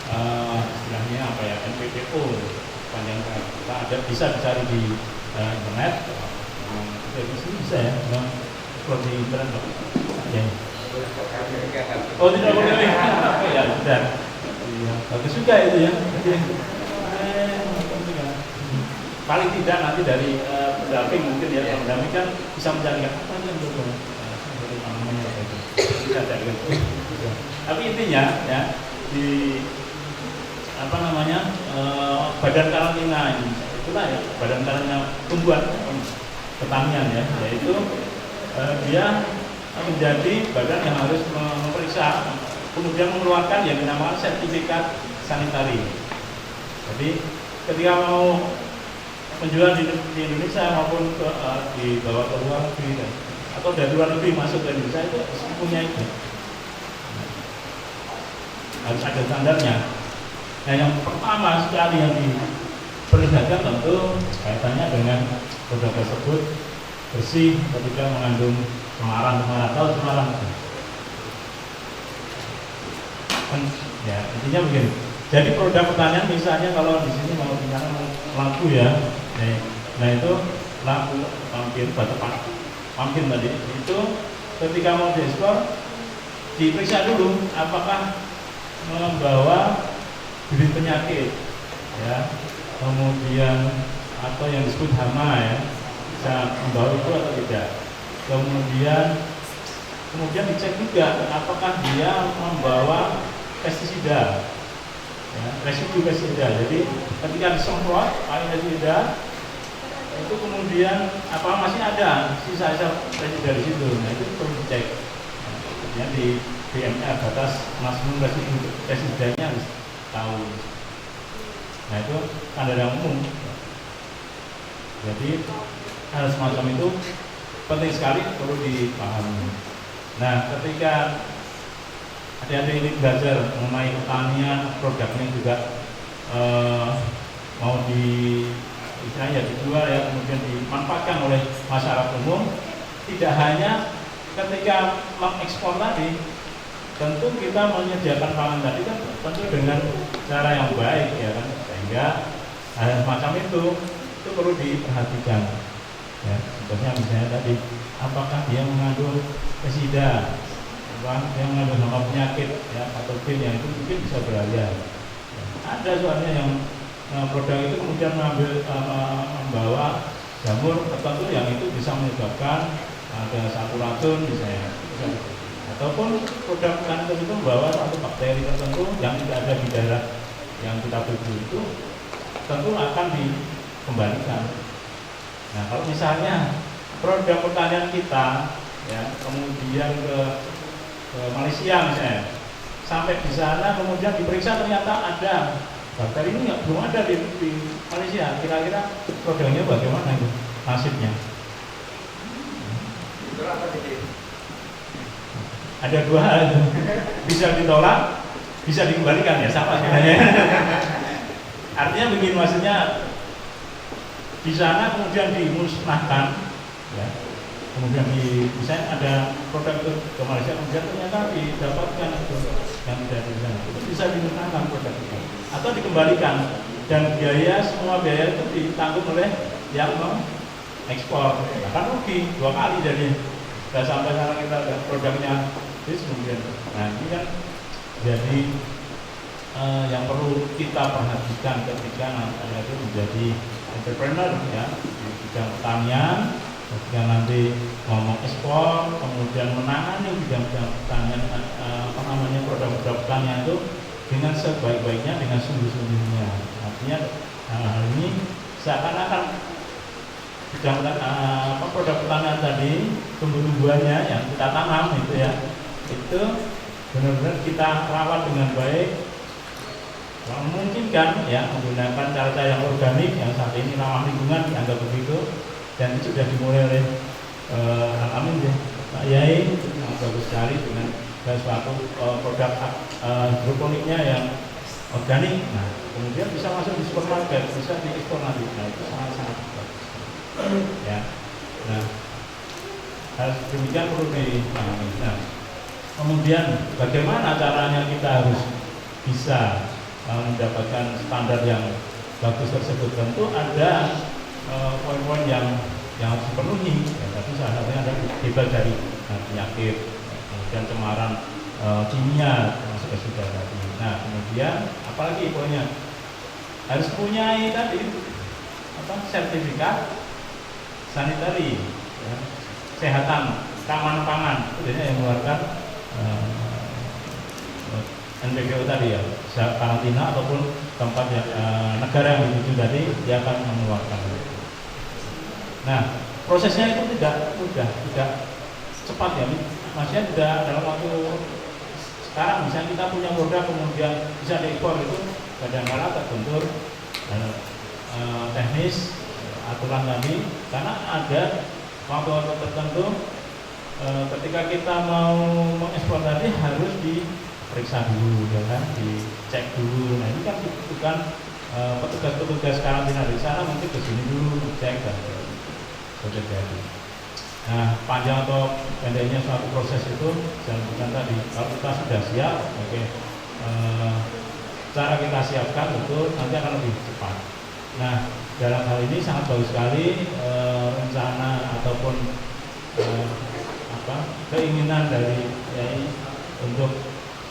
istilahnya apa ya, NPPO panjang kita ada, bisa dicari di internet. Di sini bisa ya, kalau di internet ya. Oh tidak boleh, ya sudah. Iya, bagus juga itu ya. Paling tidak nanti dari pendamping mungkin ya, pendamping kan bisa mencari apa yang betul. Tapi intinya ya di badan karantina ini, itulah ya badan karantina tumbuhan pertanian ya, yaitu dia menjadi badan yang harus memeriksa kemudian mengeluarkan yang dinamakan sertifikat sanitari. Jadi ketika mau penjualan di Indonesia maupun dibawa ke luar negeri atau dari luar negeri masuk ke Indonesia itu harus mempunyai itu. Harus ada standarnya. Nah, yang pertama sekali yang diperlihatkan tentu kaitannya dengan produk tersebut bersih, tidak mengandung cemaran atau cemaran. Ya, intinya begini. Jadi produk pertanian misalnya kalau di sini mau bicara lampu ya, nah itu lampu pampir batu pampir tadi itu ketika mau diekspor diperiksa dulu apakah membawa bibit penyakit ya, kemudian atau yang disebut hama ya, bisa membawa itu atau tidak. Kemudian dicek juga apakah dia membawa pestisida ya, residu pestisida. Jadi ketika disemprot pakai pestisida itu kemudian apa masih ada sisa-sisa pestisida di situ. Nah, itu perlu dicek. Nah, di BMR batas maksimum residu pestisidanya harus tahu. Nah, itu standar yang umum. Jadi hal semacam itu penting sekali, perlu dipahami. Nah, ketika adik-adik ini belajar mengenai pertanian, produknya juga mau istilahnya dijual ya, kemudian dimanfaatkan oleh masyarakat umum, tidak hanya ketika mengekspor tadi, tentu kita menyediakan pangan tadi kan tentu dengan cara yang baik ya kan, sehingga hal semacam itu perlu diperhatikan ya. Contohnya misalnya tadi, apakah dia mengandung pestisida, dia mengandung hama penyakit ya, patogen yang itu mungkin bisa berbahaya ya. Ada soalnya yang produk itu kemudian membawa jamur tertentu yang itu bisa menyebabkan ada satu racun misalnya, ataupun produk makanan itu membawa satu bakteri tertentu yang tidak ada di daerah yang kita tuju, itu tentu akan dikembalikan. Nah, kalau misalnya produk pertanian kita ya kemudian ke Malaysia misalnya, sampai di sana kemudian diperiksa ternyata ada bakteri ini belum ada di Malaysia, kira-kira produknya bagaimana itu nasibnya? Ada dua hal, bisa ditolak, bisa dikembalikan, ya sama sebenarnya. Artinya begini, maksudnya di sana kemudian dimusnahkan, ya. Kemudian misalnya ada produk itu ke Malaysia, kemudian ternyata didapatkan itu yang tidak di sana, itu bisa dimusnahkan produk itu atau dikembalikan, dan semua biaya itu ditanggung oleh yang mengekspor. Akan rugi dua kali, jadi sudah sampai sana kita ada produknya kemudian. Nah, ini kan jadi yang perlu kita perhatikan ketika Anda itu menjadi entrepreneur ya di bidang pertanian, ketika nanti mau mengekspor, kemudian menangani bidang-bidang pertanian, produk-produk pertanian itu dengan sebaik-baiknya, dengan sungguh-sungguhnya. Artinya hal ini seakan-akan bidang produk pertanian tadi, tumbuh-tumbuhannya yang kita tanam itu ya, itu benar-benar kita rawat dengan baik, memungkinkan ya menggunakan cara-cara yang organik yang saat ini ramah lingkungan dianggap begitu, dan itu sudah dimulai oleh Al-Amin ya Pak Yai, sangat bagus sekali dengan suatu produk hidroponiknya yang organik. Nah, kemudian bisa masuk di supermarket, bisa diekspor nanti. Nah, itu sangat-sangat bagus ya. Nah, hal demikian perlu dipahami. Nah, kemudian bagaimana caranya kita harus bisa mendapatkan standar yang bagus tersebut? Tentu ada poin-poin yang harus dipenuhi. Ya, tapi salah satunya ada bebas dari penyakit, kemudian cemaran kimia termasuk sudah tadi. Nah, kemudian apalagi poinnya harus punya tadi sertifikat sanitary ya, kesehatan keamanan pangan, itu yang mengeluarkan NPWO tadi ya, karantina ataupun tempat yang negara yang dituju tadi dia akan mengeluarkan. Nah, prosesnya itu tidak mudah, tidak cepat ya, maksudnya tidak dalam waktu sekarang. Misalnya kita punya produk kemudian bisa diekspor, itu kadang-kadang terbentur teknis aturan tadi, karena ada waktu-waktu tertentu ketika kita mau mengekspor tadi harus diperiksa dulu, ya kan, dicek dulu. Nah, ini kan bukan petugas-petugas karantina di sana mungkin ke sini dulu cek dan jadi. Nah, panjang atau pendeknya suatu proses itu jangan bukan tadi. Kalau kita sudah siap, oke, cara kita siapkan itu nanti akan lebih cepat. Nah, dalam hal ini sangat bagus sekali rencana ataupun keinginan dari YAI untuk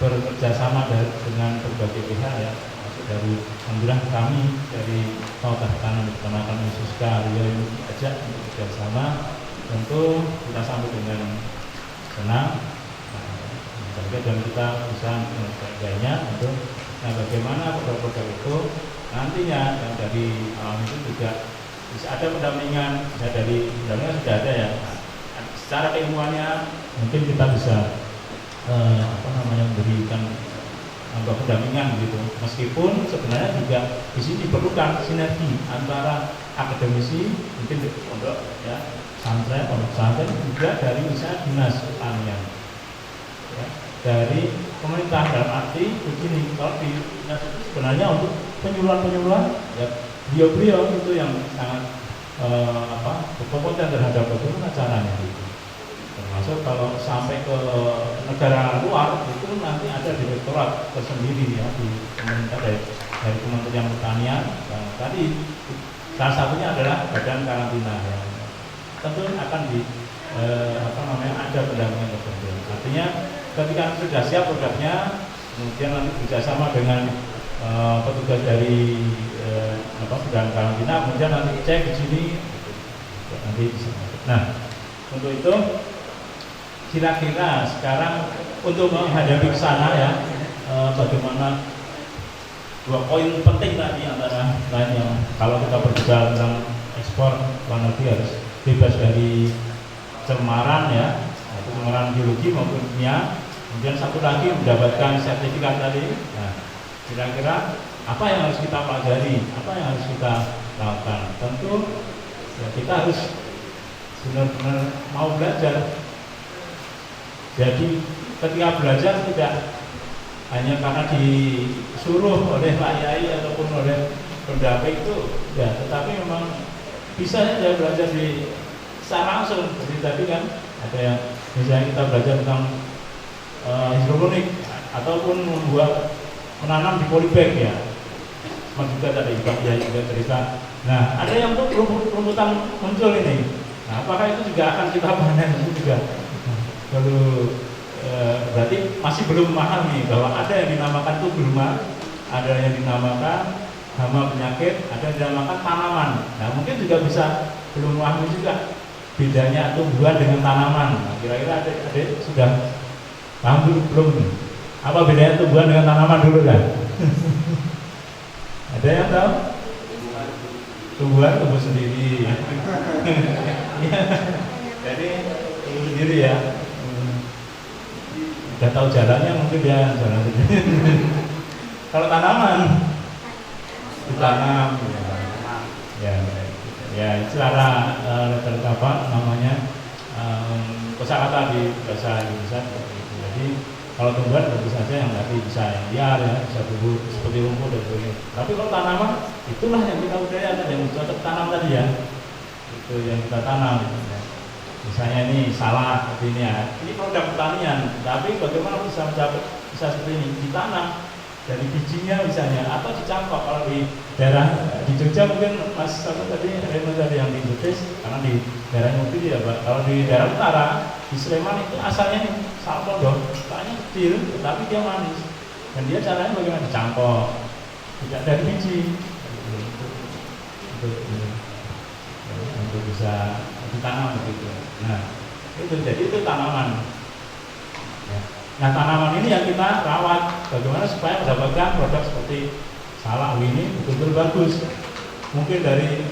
bekerja sama dengan berbagai pihak ya, masuk dari alhamdulillah kami dari Fakultas Pertanian dan Peternakan Universitas Riau ajak untuk bekerja sama. Tentu kita sambut dengan senang, dan kita bisa mengerjakannya. Untuk bagaimana produk-produk itu nantinya yang dari alam itu juga bisa ada pendampingan, bisa dari pendampingan sudah ada ya. Secara keilmuannya mungkin kita bisa memberikan pendampingan gitu. Meskipun sebenarnya juga di sini diperlukan sinergi antara akademisi, mungkin pondok ya, pesantren juga dari misalnya dinas pertanian, ya, dari pemerintah. Dalam arti begini, kalau di dinas itu sebenarnya untuk penyuluhan ya beliau itu yang sangat berkompeten terhadap bagaimana caranya gitu. Termasuk kalau sampai ke negara luar itu nanti ada direktorat tersendiri ya di pemerintah dari Kementerian Pertanian. Nah, tadi salah satunya adalah badan karantina ya. Tentu akan ada pendampingan tersebut. Artinya ketika sudah siap produknya, kemudian nanti bekerjasama dengan petugas dari bidang karantina, kemudian nanti cek di sini nanti bisa. Nah, untuk itu kira-kira sekarang untuk menghadapi ke sana ya, bagaimana dua poin penting tadi antara lain yang kalau kita berbicara tentang ekspor luar negeri harus bebas dari cemaran ya, yaitu cemaran biologi maupun kimia. Kemudian satu lagi mendapatkan sertifikat tadi. Nah, kira-kira apa yang harus kita pelajari, apa yang harus kita lakukan? Tentu ya kita harus benar-benar mau belajar. Jadi ketika belajar tidak hanya karena disuruh oleh Pak Yai ataupun oleh pendamping itu ya, tetapi memang bisa saja belajar secara langsung. Jadi tadi kan ada yang misalnya kita belajar tentang hidroponik ataupun menanam di polybag ya, sama juga tadi Pak Yai juga cerita. Nah, ada yang tuh rumputan muncul ini. Nah, apakah itu juga akan kita panen? Itu juga lalu berarti masih belum memahami bahwa ada yang dinamakan tuberma, ada yang dinamakan hama penyakit, ada yang dinamakan tanaman. Nah, mungkin juga bisa belum memahami juga bedanya tumbuhan dengan tanaman. Nah, kira-kira adik sudah paham belum? Apa bedanya tumbuhan dengan tanaman dulu kan? Ada yang tahu? Tumbuhan tumbuh sendiri. Jadi tumbuh sendiri ya. Udah tahu jalannya mungkin dia jalan sendiri. Kalau tanaman ditanam ya secara apa namanya kosakata di bahasa Indonesia seperti itu. Jadi kalau tumbuhan tentu saja yang tadi bisa yang liar ya, bisa tumbuh seperti rumput dan sebagainya. Tapi kalau tanaman itulah yang kita budayakan, yang cocok tanam tadi ya, itu yang kita tanam. Misalnya ini salad seperti ini ya, ini produk pertanian, tapi bagaimana bisa seperti ini ditanam dari bijinya misalnya, atau dicangkok. Kalau di daerah di Jogja mungkin Mas tadi Reno tadi yang di Indonesia, karena di daerah Mobil ya Pak. Kalau di daerah utara di Sleman itu asalnya nih salmon dong, kayaknya kecil, tetapi dia manis. Dan dia caranya bagaimana? Dicangkok, tidak dari biji, untuk bisa ditanam begitu. Nah, itu jadi itu tanaman. Ya. Nah, tanaman ini yang kita rawat bagaimana supaya mendapatkan produk seperti salak ini betul-betul bagus. Mungkin dari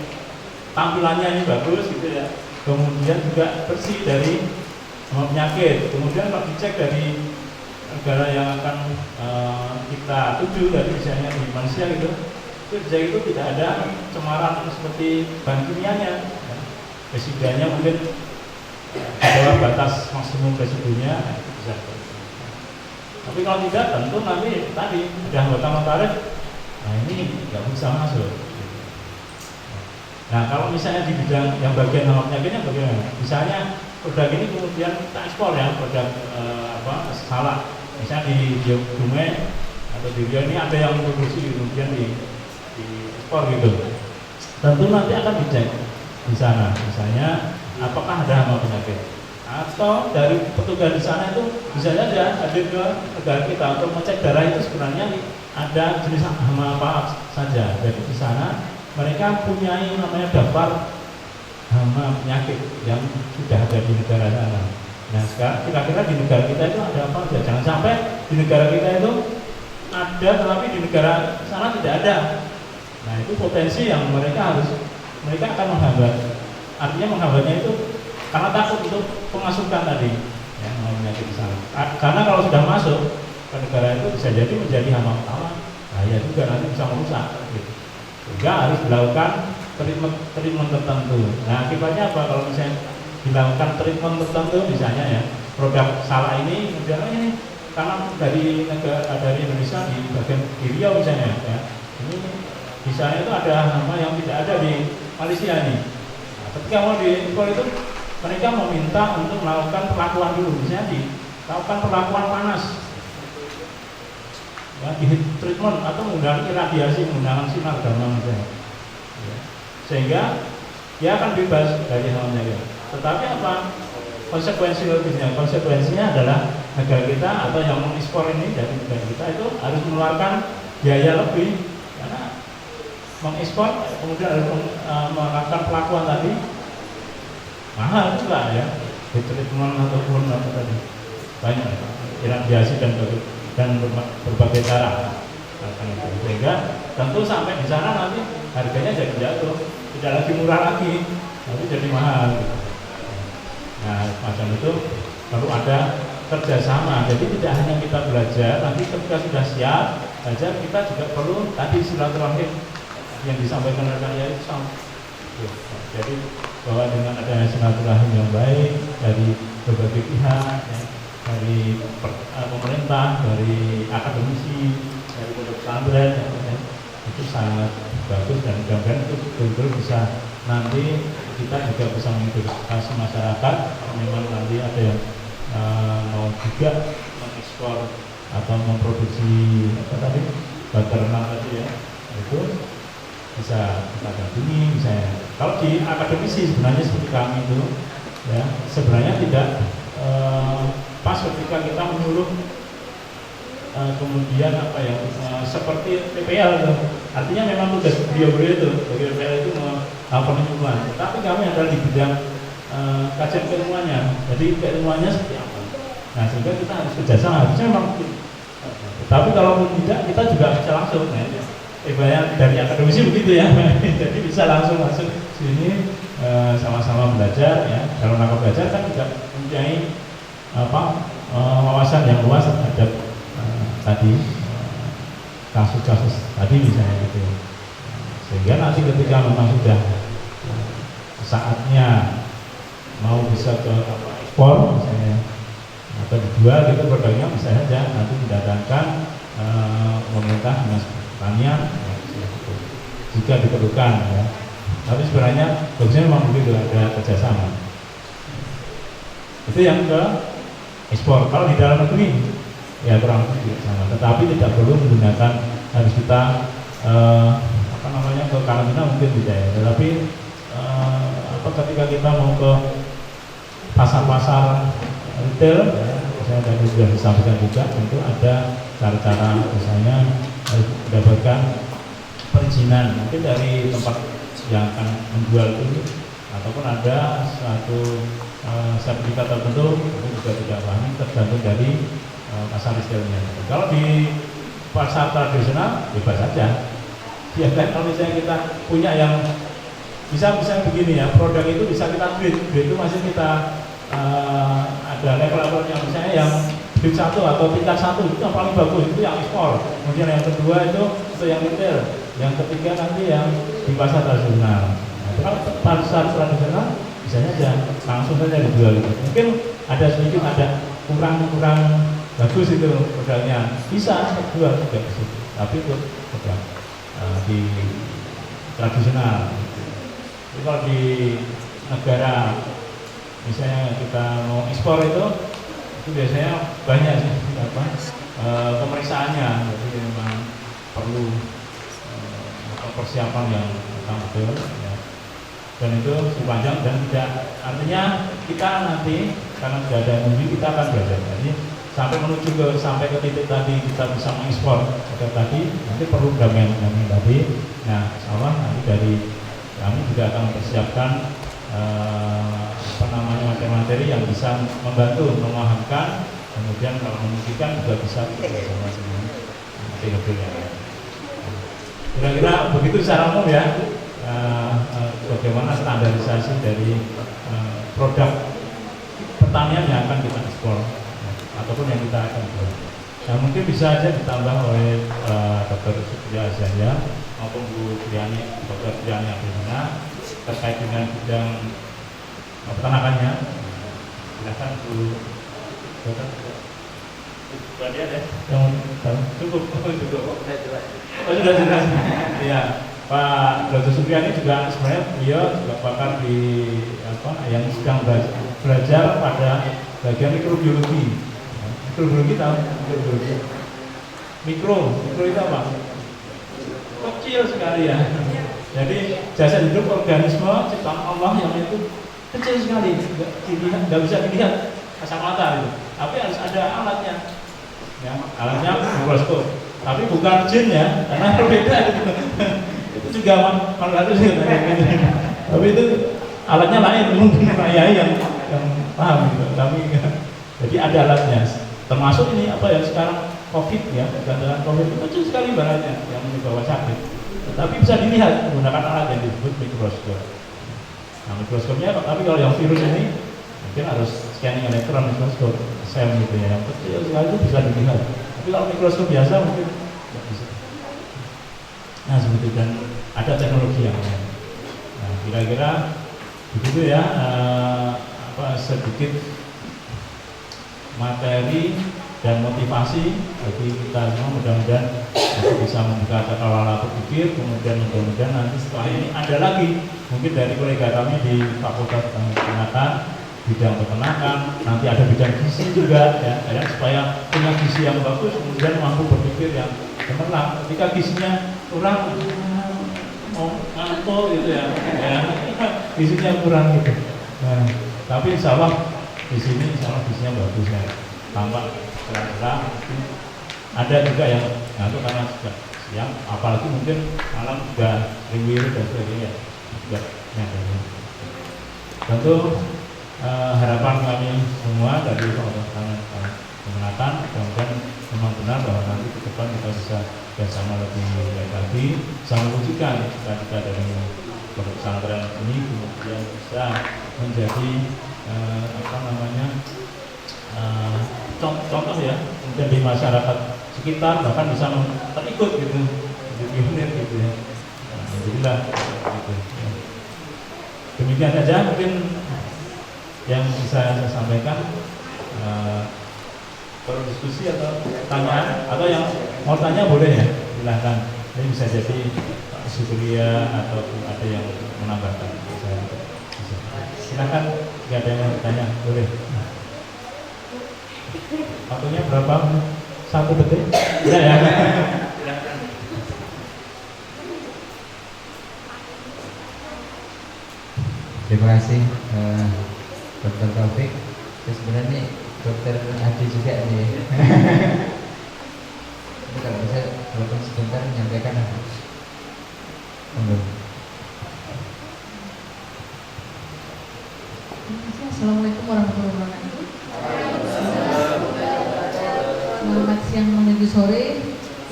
tampilannya ini bagus gitu ya. Kemudian juga bersih dari penyakit. Kemudian kalau dicek dari negara yang akan kita tuju, dari misalnya di Malaysia gitu, itu tidak ada cemaran seperti bahan kimianya. Residunya mungkin di bawah batas maksimum residunya itu bisa. Tapi kalau tidak, tentu nanti tadi ada anggota notaris, nah ini nggak bisa masuk. Nah, kalau misalnya di bidang yang bagian hama penyakitnya bagaimana? Misalnya produk ini kemudian kita ekspor ya, produk salak. Misalnya di Dumai atau di Riau ini ada yang produksi kemudian di ekspor gitu. Tentu nanti akan dicek di sana, misalnya apakah ada hama penyakit, atau dari petugas di sana itu bisa saja hadir ke negara kita untuk mengecek darah itu sebenarnya ada jenis hama apa saja. Jadi di sana mereka punya namanya daftar hama penyakit yang sudah ada di negara sana. Nah, sekarang kira-kira di negara kita itu ada apa saja? Jangan sampai di negara kita itu ada tetapi di negara sana tidak ada. Nah, itu potensi yang mereka akan menghambat. Artinya menghambatnya itu karena takut untuk pemasukan tadi ya, penyakit di sana. Karena kalau sudah masuk ke negara itu bisa jadi menjadi hama utama, bahaya juga, nanti bisa merusak gitu. Sehingga harus dilakukan treatment tertentu. Nah, akibatnya apa kalau misalnya dilakukan treatment tertentu, misalnya ya produk salak ini kemudian ini karena dari Indonesia di bagian Riau misalnya ya, ini misalnya itu ada hama yang tidak ada di Malaysia nih. Nah, ketika mau diimpor itu mereka meminta untuk melakukan perlakuan dulu, misalnya dilakukan perlakuan panas, ya, di heat treatment atau menggunakan iradiasi, menggunakan sinar gamma misalnya, ya. Sehingga dia akan bebas dari hama penyakit. Tetapi apa konsekuensi logisnya? Konsekuensinya adalah negara kita atau yang mengekspor ini dari negara kita itu harus mengeluarkan biaya lebih karena mengekspor kemudian harus melakukan pelakuan tadi mahal juga ya, treatment ataupun apa tadi banyak iradiasi dan berbagai cara. Sehingga tentu sampai di sana nanti harganya jadi jatuh, tidak lagi murah lagi, tapi jadi mahal. Nah, macam itu perlu ada kerjasama. Jadi tidak hanya kita belajar, nanti ketika sudah siap belajar kita juga perlu tadi silaturahim yang disampaikan oleh Kak itu sama. Jadi bahwa dengan adanya silaturahim yang baik dari berbagai pihak, ya, dari pemerintah, dari akademisi, dari pondok pesantren, ya, itu sangat bagus dan mudah-mudahan itu betul-betul bisa nanti kita juga bisa mengedukasi masyarakat. Memang nanti ada yang mau juga mengekspor atau memproduksi apa tadi butternut tadi ya, itu bisa kita dampingi misalnya. Kalau di akademisi sebenarnya seperti kami itu ya sebenarnya tidak pas ketika kita menyuruh kemudian apa ya seperti PPL itu. Artinya memang tugas beliau-beliau itu bagi PPL itu melakukan ilmuwan, tapi kami adalah di bidang kajian keilmuannya. Jadi keilmuannya seperti apa? Nah, sehingga kita harus kerjasama. Harusnya memang tapi kalau tidak kita juga bisa langsung dari akademisi begitu ya. Jadi bisa langsung masuk sini sama-sama belajar ya. Kalau nak belajar kan juga mempunyai wawasan yang luas terhadap tadi kasus-kasus tadi misalnya gitu. Sehingga nanti ketika memang sudah saatnya mau bisa ke ekspor misalnya atau dijual gitu produknya bisa saja nanti didatangkan pemerintah dinas pertanian ya, jika diperlukan ya. Tapi sebenarnya bagusnya memang begitu ada kerjasama. Itu yang ke ekspor. Kalau di dalam negeri ya kurang lebih sama. Tetapi tidak perlu menggunakan harus kita ke karantina mungkin tidak ya. Tetapi ketika kita mau ke pasar-pasar retail ya, saya tadi sudah disampaikan juga tentu ada cara-cara misalnya harus mendapatkan perizinan mungkin dari tempat yang akan menjual itu ataupun ada suatu sertifikat tertentu itu juga tidak paham tergantung dari pasar retailnya. Kalau di pasar tradisional bebas saja ya kan. Kalau misalnya kita punya yang bisa begini ya, produk itu bisa kita grade itu masih kita ada level-levelnya, misalnya yang grade 1 atau tingkat 1 itu yang paling bagus, itu yang ekspor. Kemudian yang kedua itu untuk yang retail, yang ketiga nanti yang di pasar tradisional. Nah, kalau pasar tradisional bisa saja langsung saja dijual gitu. Mungkin ada sedikit ada kurang bagus itu produknya, bisa jual juga ke situ. Tapi itu sudah di tradisional. Jadi kalau di negara misalnya kita mau ekspor itu biasanya banyak sih pemeriksaannya, jadi memang perlu persiapan yang betul ya. Dan itu sepanjang dan tidak artinya kita nanti karena sudah ada uji kita akan belajar. Jadi sampai ke titik tadi kita bisa mengekspor tadi nanti perlu damai tadi. Nah, insyaallah nanti dari kami juga akan mempersiapkan materi-materi yang bisa membantu memahamkan, kemudian kalau memungkinkan juga bisa bersama dengan materi-materinya. Kira-kira begitu secara umum ya, bagaimana standarisasi dari produk pertanian yang akan kita ekspor ataupun yang kita akan jual. Nah, mungkin bisa aja ditambah oleh Dr. Supriya Azania maupun Bu Triani, Dr. Triani Abdulina terkait dengan bidang peternakannya. Silakan Bu Dr. Bu Adia deh yang cukup. Oh, sudah jelas. Iya, Pak Dr. Supriyani juga sebenarnya beliau juga pakar di yang sedang belajar pada bagian mikrobiologi. Mikrobiologi tahu? Mikrobiologi. Mikro itu apa? Kecil sekali ya. Jadi jasa hidup organisme ciptaan Allah yang itu kecil sekali, nggak bisa dilihat kasat mata itu. Tapi harus ada alatnya. Ya, alatnya mikroskop. tapi bukan jin ya, karena berbeda gitu. Itu juga malah itu sih, tapi itu alatnya lain, mungkin ayah yang paham gitu. Kami jadi ada alatnya, termasuk ini apa ya sekarang COVID ya, gangguan COVID itu kecil sekali barangnya yang membawa sakit, tetapi bisa dilihat menggunakan alat yang disebut mikroskop. Nah mikroskopnya, tapi kalau yang virus ini mungkin harus scanning elektron mikroskop sel gitu ya, yang kecil sekali itu bisa dilihat. Tapi kalau mikroskop biasa mungkin tidak bisa. Nah seperti itu, dan ada teknologi yang lain. Nah kira-kira begitu ya, sedikit materi dan motivasi bagi kita semua. Mudah-mudahan nanti bisa membuka cakrawala berpikir. Kemudian mudah-mudahan nanti setelah ini ada lagi mungkin dari kolega kami di Fakultas Kesehatan bidang peternakan, nanti ada bidang gizi juga ya, supaya punya gizi yang bagus, kemudian mampu berpikir yang cemerlang. Ketika gizinya kurang, mau ngantuk gitu ya, gizinya kurang gitu. Nah, tapi insya Allah di sini insya Allah gizinya bagus ya, tampak terang-terang. Ada juga yang ngantuk karena sudah siang, apalagi mungkin malam sudah riwir dan sebagainya. Tentu harapan kami semua dari Fakultas Kesehatan, kemudian memang benar bahwa nanti ke depan kita bisa bersama lebih baik lagi, bisa mewujudkan cita-cita dari pesantren ini, kemudian bisa menjadi contoh ya, kemudian di masyarakat sekitar bahkan bisa terikut gitu, jadi pionir gitu ya. Alhamdulillah gitu. Demikian saja mungkin yang bisa saya sampaikan. Perlu diskusi atau tanya, atau yang mau tanya boleh ya, silahkan. Ini bisa jadi Pak Supriya atau ada yang menambahkan. Silahkan, jika ada yang mau tanya boleh. Waktunya berapa? 1 detik? Ya. Terima kasih Dr. Taufik. Sebenarnya Dokter Adi juga nih. Ini kalau bisa walaupun sebentar menyampaikan apa? Assalamualaikum warahmatullahi wabarakatuh. Selamat siang menuju sore.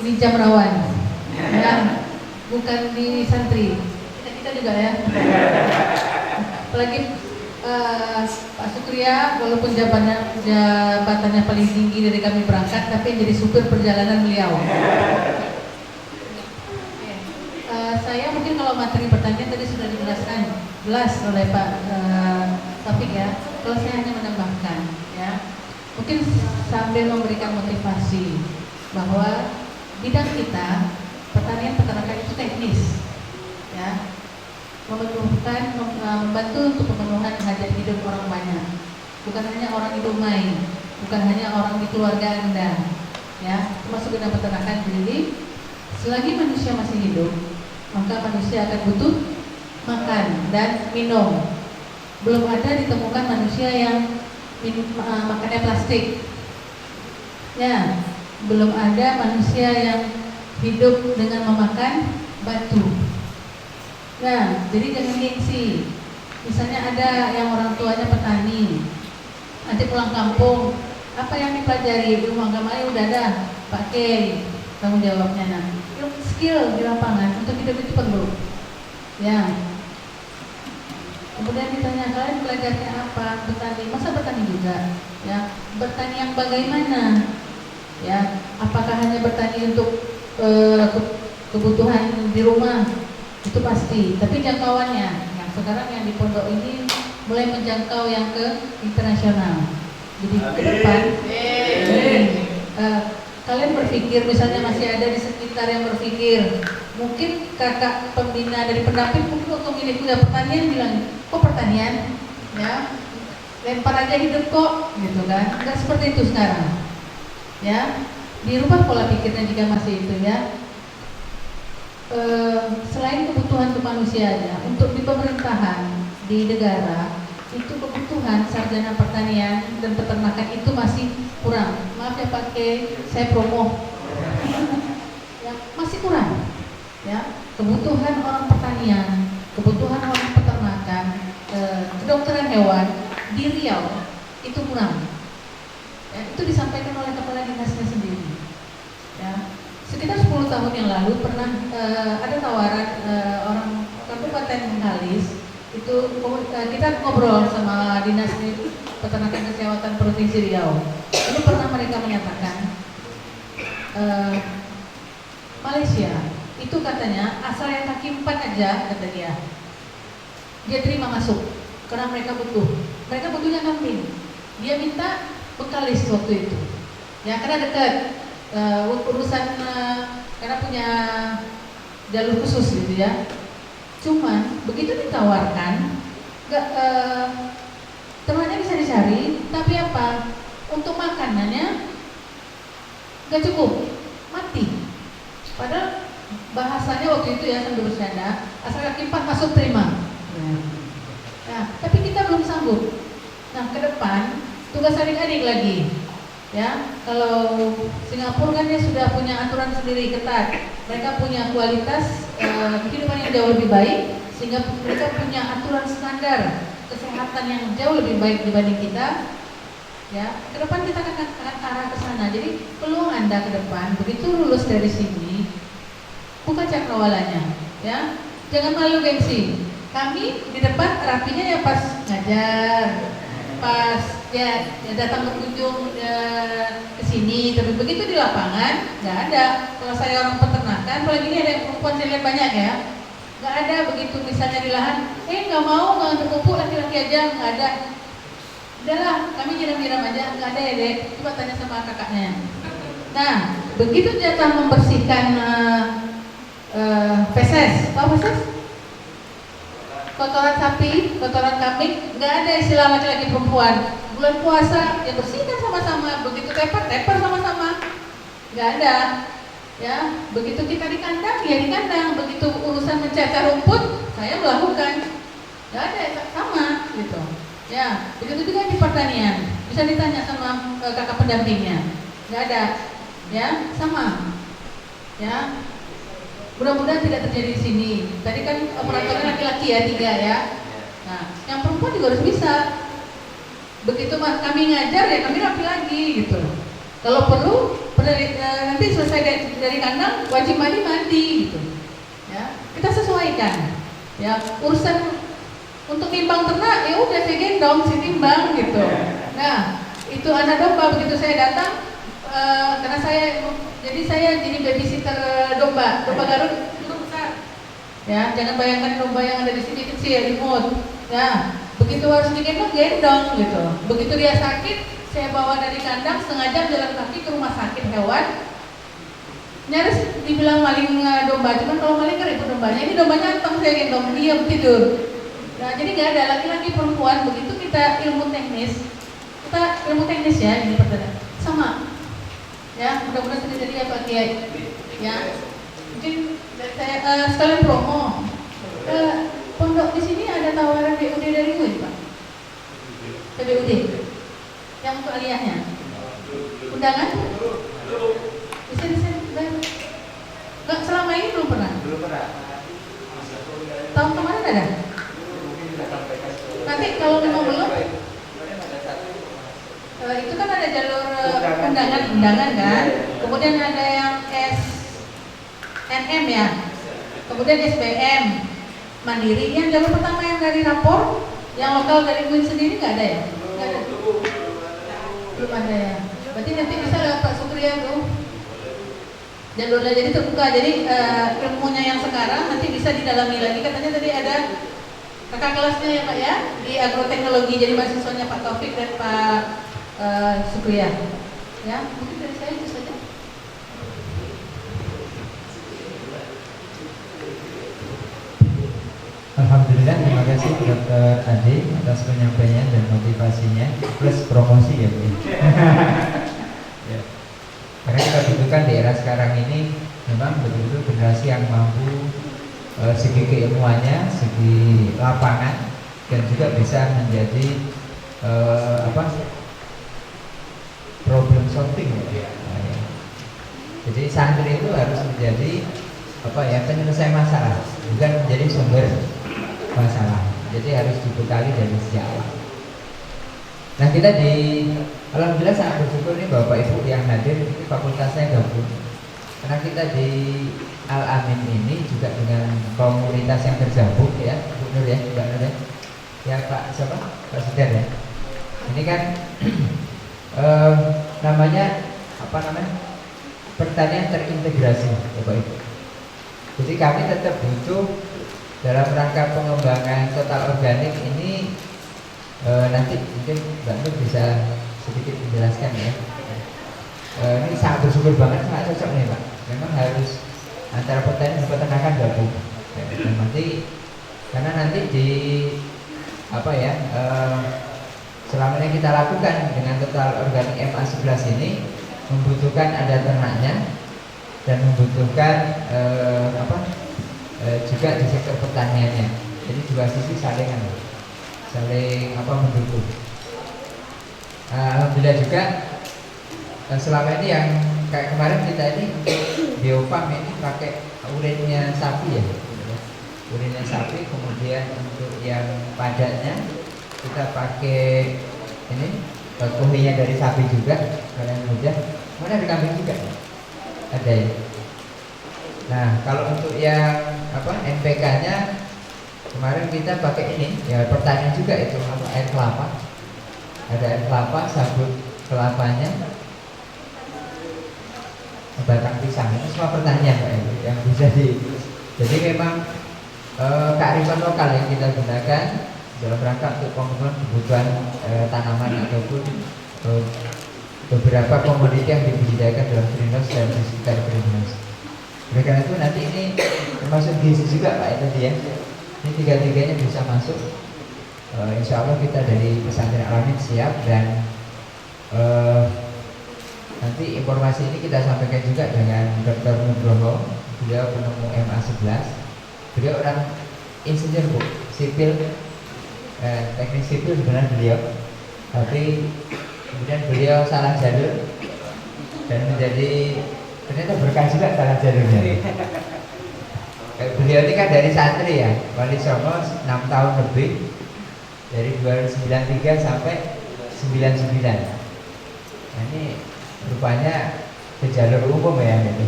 Ini jam rawan, ya, bukan di santri. Kita juga ya. Apalagi Pak Supriya, walaupun jabatannya paling tinggi dari kami berangkat, tapi yang jadi supir perjalanan beliau. Saya mungkin kalau materi pertanyaan tadi sudah dijelaskan jelas oleh Pak Taufik ya. Kalau saya hanya menambahkan ya, mungkin sambil memberikan motivasi bahwa bidang kita pertanian peternakan itu teknis ya, membantu untuk pemenuhan hajat hidup orang banyak, bukan hanya orang di rumah, bukan hanya orang di keluarga Anda ya, termasuk bidang peternakan. Jadi selagi manusia masih hidup, maka manusia akan butuh makan dan minum. Belum ada ditemukan manusia yang makannya plastik ya, belum ada manusia yang hidup dengan memakan batu. Nah, jadi jangan gengsi. Misalnya ada yang orang tuanya petani, nanti pulang kampung, apa yang dipelajari di rumah agama udah ada, pakai tanggung jawabnya. Nah, skill di lapangan untuk hidup itu perlu. Ya. Kemudian ditanya, kalian belajarnya apa? Bertani. Masa bertani juga? Ya, bertani yang bagaimana? Ya, apakah hanya bertani untuk kebutuhan di rumah? Itu pasti, tapi jangkauannya yang sekarang yang di pondok ini mulai menjangkau yang ke internasional. Jadi ke depan kalian berpikir, misalnya masih ada di sekitar yang berpikir, mungkin kakak pembina dari pendamping mungkin waktu milih kuliah pertanian bilang, kok pertanian ya, lempar aja hidup kok gitu kan. Enggak seperti itu sekarang ya, dirubah pola pikirnya jika masih itu ya. Selain kebutuhan kemanusiaannya, untuk di pemerintahan, di negara, itu kebutuhan sarjana pertanian dan peternakan itu masih kurang. Maaf ya Pak K, saya promo. ya, kebutuhan orang pertanian, kebutuhan orang peternakan, kedokteran hewan di Riau itu kurang. Ya, itu disampaikan oleh kepala dinasnya sendiri. Ya, sekitar 10 tahun yang lalu pernah ada tawaran orang Kabupaten Bengkalis itu kita ngobrol sama dinas peternakan kesehatan provinsi Riau. Ini pernah mereka menyatakan Malaysia itu katanya asal yang kaki 4 aja kata dia terima masuk karena mereka butuhnya kambing. Dia minta Bengkalis waktu itu ya karena dekat urusan karena punya jalur khusus gitu ya. Cuman begitu ditawarkan temannya bisa dicari tapi apa untuk makanannya gak cukup, mati. Padahal bahasanya waktu itu ya sambil bercanda asal kaki 4 masuk terima. Nah, tapi kita belum sanggup. Nah, ke depan tugas adik-adik lagi. Ya, kalau Singapura kan dia sudah punya aturan sendiri ketat. Mereka punya kualitas kehidupan yang jauh lebih baik sehingga mereka punya aturan standar kesehatan yang jauh lebih baik dibanding kita. Ya, ke depan kita akan arah ke sana. Jadi peluang Anda ke depan begitu lulus dari sini buka cakrawalanya, ya. Jangan malu gengsi. Kami di depan rapinya ya pas ngajar, pas ya datang berkunjung ke sini, tapi begitu di lapangan nggak ada. Kalau saya orang peternakan, apalagi ini ada yang perempuan saya lihat banyak ya, nggak ada begitu misalnya di lahan, nggak mau nggak untuk pupuk laki-laki aja nggak ada. Udahlah, kami nyiram-nyiram aja, nggak ada ya dek. Coba tanya sama kakaknya. Nah, begitu jatah membersihkan feses, tahu feses? Kotoran sapi, kotoran kambing, nggak ada istilah laki-laki perempuan. Bulan puasa ya bersihkan sama-sama, begitu teper sama-sama, nggak ada. Ya, begitu kita di kandang, ya di kandang. Begitu urusan mencecar rumput, saya melakukan, nggak ada sama gitu. Ya, begitu juga di pertanian. Bisa ditanya sama kakak pendampingnya, nggak ada. Ya, sama. Ya. Mudah-mudahan tidak terjadi di sini. Tadi kan operatornya laki-laki ya 3 ya. Nah, yang perempuan juga harus bisa. Begitu kami ngajar ya kami rapi lagi gitu. Kalau perlu nanti selesai dari kandang wajib mandi gitu. Ya, kita sesuaikan. Ya, urusan untuk timbang ternak ya udah saya gendong si timbang gitu. Nah, itu anak domba begitu saya datang karena saya jadi babysitter domba Garut itu besar. Ya, jangan bayangkan domba yang ada di sini kecil, imut. Ya, begitu harus digendong gitu. Begitu dia sakit, saya bawa dari kandang setengah jam jalan kaki ke rumah sakit hewan. Nyaris dibilang maling domba, cuman kalau maling kan itu dombanya. Ini dombanya anteng saya gendong, diam tidur. Nah, jadi nggak ada laki-laki perempuan. Begitu kita ilmu teknis ya ini pertanyaan sama. Ya, mudah-mudahan tidak jadi ya Pak Kiai. Ya, mungkin saya sekalian promo. Pondok di sini ada tawaran BUD dari UI Pak. BUD yang untuk aliyahnya. Undangan? Bisa nggak selama ini belum pernah. Tahun kemarin ada. Nanti kalau memang belum. Itu kan ada jalur undangan kan, kemudian ada yang SNM ya, kemudian SBM mandiri. Yang jalur pertama yang dari rapor, yang lokal dari UIN sendiri nggak ada ya? Nggak ada. Belum ada ya. Berarti nanti bisa lewat Pak Sukriya tuh. Jalurnya jadi terbuka, jadi ilmunya yang sekarang nanti bisa didalami lagi. Katanya tadi ada kakak kelasnya ya Pak ya di agroteknologi, jadi mahasiswanya Pak Taufik dan Pak Sukriya. Ya, mungkin dari saya itu saja. Alhamdulillah, terima kasih Dr. Ade atas penyampaian dan motivasinya plus promosi ya Bu. Ya. Karena kita butuhkan di era sekarang ini memang betul-betul generasi yang mampu segi keilmuannya, segi lapangan dan juga bisa menjadi problem solving ya. Jadi santri itu harus menjadi penyelesaian masalah, bukan menjadi sumber masalah. Jadi harus dibekali dari sejak awal. Nah, kita alhamdulillah sangat bersyukur nih Bapak Ibu yang hadir, ini fakultasnya gabung. Karena kita di Al-Amin ini juga dengan komunitas yang tergabung ya, Bu Nur ya, Mbak Nur ya. Ya Pak siapa? Pak Sudar ya. Ini kan namanya pertanian terintegrasi Bapak Ibu. Jadi kami tetap butuh dalam rangka pengembangan total organik ini, nanti mungkin Mbak Nur bisa sedikit menjelaskan ya. Ini sangat bersyukur banget, sangat cocok nih Pak. Memang harus antara pertanian dan peternakan gabung. Dan karena nanti selama ini kita lakukan dengan total organik MA11 ini membutuhkan ada ternaknya dan membutuhkan juga di sektor pertaniannya. Jadi dua sisi saling mendukung. Alhamdulillah juga selama ini yang kayak kemarin kita ini untuk biopam ini pakai urinnya sapi ya, urinnya sapi. Kemudian untuk yang padatnya kita pakai ini kuhinya dari sapi juga, kalian mudah. Mana ada kambing juga? Ada ya. Nah, kalau untuk yang NPK-nya kemarin kita pakai ini ya, pertanian juga itu air kelapa. Ada air kelapa, sabut kelapanya, batang pisang, itu semua pertanian Pak yang bisa jadi memang kearifan lokal yang kita gunakan dalam rangka untuk pemenuhan kebutuhan tanaman ataupun beberapa komoditi yang dibudidayakan dalam greenhouse dan di sekitar greenhouse. Oleh karena itu nanti ini termasuk gizi juga Pak tadi ya. Ini tiga-tiganya bisa masuk. Insya Allah kita dari Pesantren Al-Amin siap, dan nanti informasi ini kita sampaikan juga dengan Dr. Nugroho. Beliau penemu MA11. Beliau orang insinyur Bu, sipil, teknik sipil sebenarnya beliau. Tapi kemudian beliau salah jalur dan ternyata berkah juga salah jalurnya. Beliau ini kan dari santri ya, Wali Songo 6 tahun lebih, dari 1993 sampai 99. Nah, ini rupanya ke jalur umum ya gitu.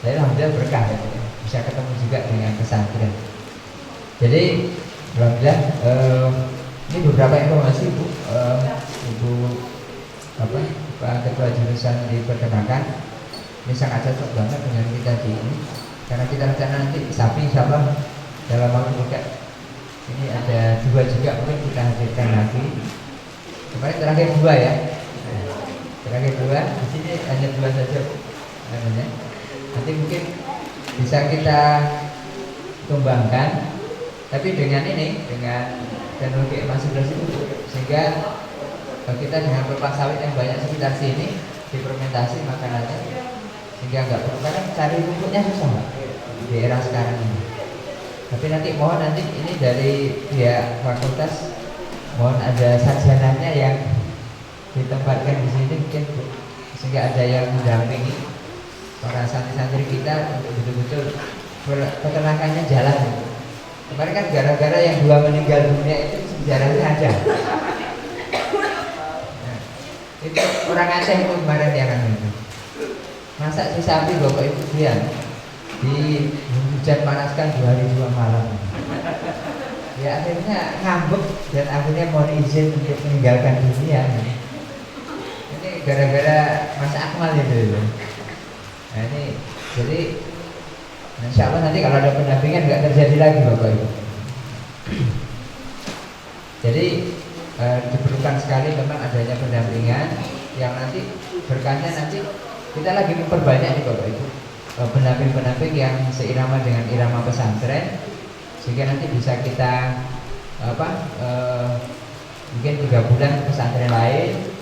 Jadi alhamdulillah berkah ya, bisa ketemu juga dengan pesantren. Jadi alhamdulillah ini beberapa informasi Bu, Pak Ketua Jurusan di Peternakan. Ini sangat cocok banget dengan kita di ini, karena kita rencana nanti sapi insyaallah dalam waktu dekat ini ada 2 juga mungkin kita hadirkan lagi. Kemarin terakhir 2 ya. Terakhir 2, di sini hanya 2 saja namanya. Nanti mungkin bisa kita kembangkan, tapi dengan teknologi MA11 itu, sehingga kita dengan pelepah sawit yang banyak sekitar sini difermentasi makanannya, sehingga nggak perlu, karena cari rumputnya susah Pak di era sekarang ini. Tapi mohon nanti ini dari pihak fakultas, mohon ada sarjananya yang ditempatkan di sini mungkin Bu, sehingga ada yang mendampingi para santri-santri kita untuk betul-betul peternakannya jalan. Kemarin kan gara-gara yang 2 meninggal dunia itu sejarahnya ada. Nah, itu orang Aceh itu kemarin yang itu. Masa si sapi Bapak Ibu dia di hujan panaskan 2 hari 2 malam. Ya akhirnya ngambek dan akhirnya mohon izin untuk meninggalkan dunia. Ini gara-gara Mas Akmal itu. Nah ini jadi insya Allah nanti kalau ada pendampingan nggak terjadi lagi Bapak Ibu. Jadi diperlukan sekali memang adanya pendampingan yang nanti berkahnya nanti kita lagi memperbanyak nih Bapak Ibu, pendamping-pendamping yang seirama dengan irama pesantren, sehingga nanti bisa kita mungkin 3 bulan pesantren lain,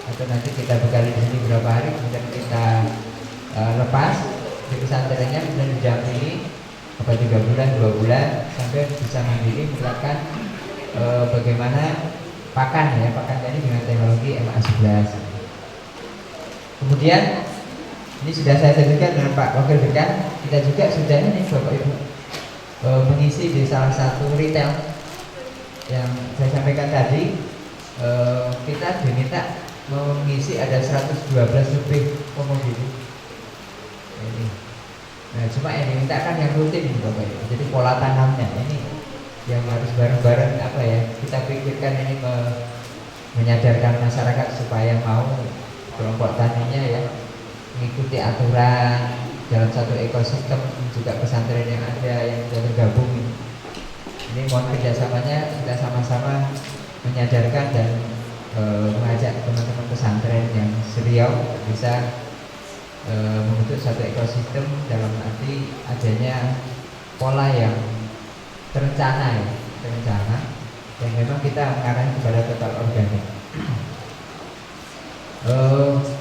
atau nanti kita bekali di sini beberapa hari, kemudian kita lepas di pesantrennya, kemudian didampingi 3 bulan 2 bulan sampai bisa mandiri menerapkan bagaimana pakan ya, pakan tadi dengan teknologi MA11. Kemudian Ini sudah saya sebutkan dengan Pak Wakil Dekan, kita juga sudah ini Bapak Ibu mengisi di salah satu retail yang saya sampaikan tadi. Kita diminta mengisi ada 112 lebih komoditi ini. Nah, cuma yang dimintakan yang rutin Bapak Ibu. Jadi pola tanamnya ini yang harus bareng-bareng apa ya, kita pikirkan ini menyadarkan masyarakat supaya mau kelompok taninya ya mengikuti aturan dalam satu ekosistem juga pesantren yang ada yang sudah tergabung. Ini mohon kerjasamanya kita sama-sama menyadarkan dan mengajak teman-teman pesantren yang serius bisa membentuk satu ekosistem dalam arti adanya pola yang terencana ya, terencana yang memang kita mengarah kepada total organik.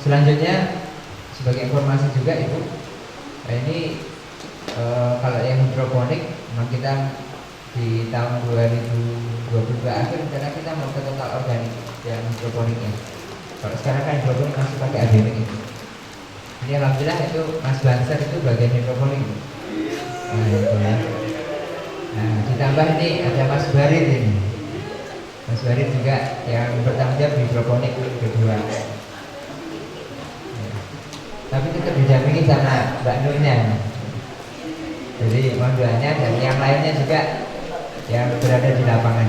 Selanjutnya sebagai informasi juga Ibu, ini kalau yang hidroponik memang kita di tahun 2022 akhir rencana kita mau ke total organik yang hidroponiknya. Kalau sekarang kan hidroponik masih pakai organik itu. Ini alhamdulillah itu Mas Banser itu bagian hidroponik. Nah, itu ya. Nah, ditambah ini ada Mas Barit ini. Mas Barit juga yang bertanggung jawab di hidroponik kedua. Ya. Tapi tetap didampingi sama Mbak Nurnya. Jadi mohon doanya dan yang lainnya juga yang berada di lapangan.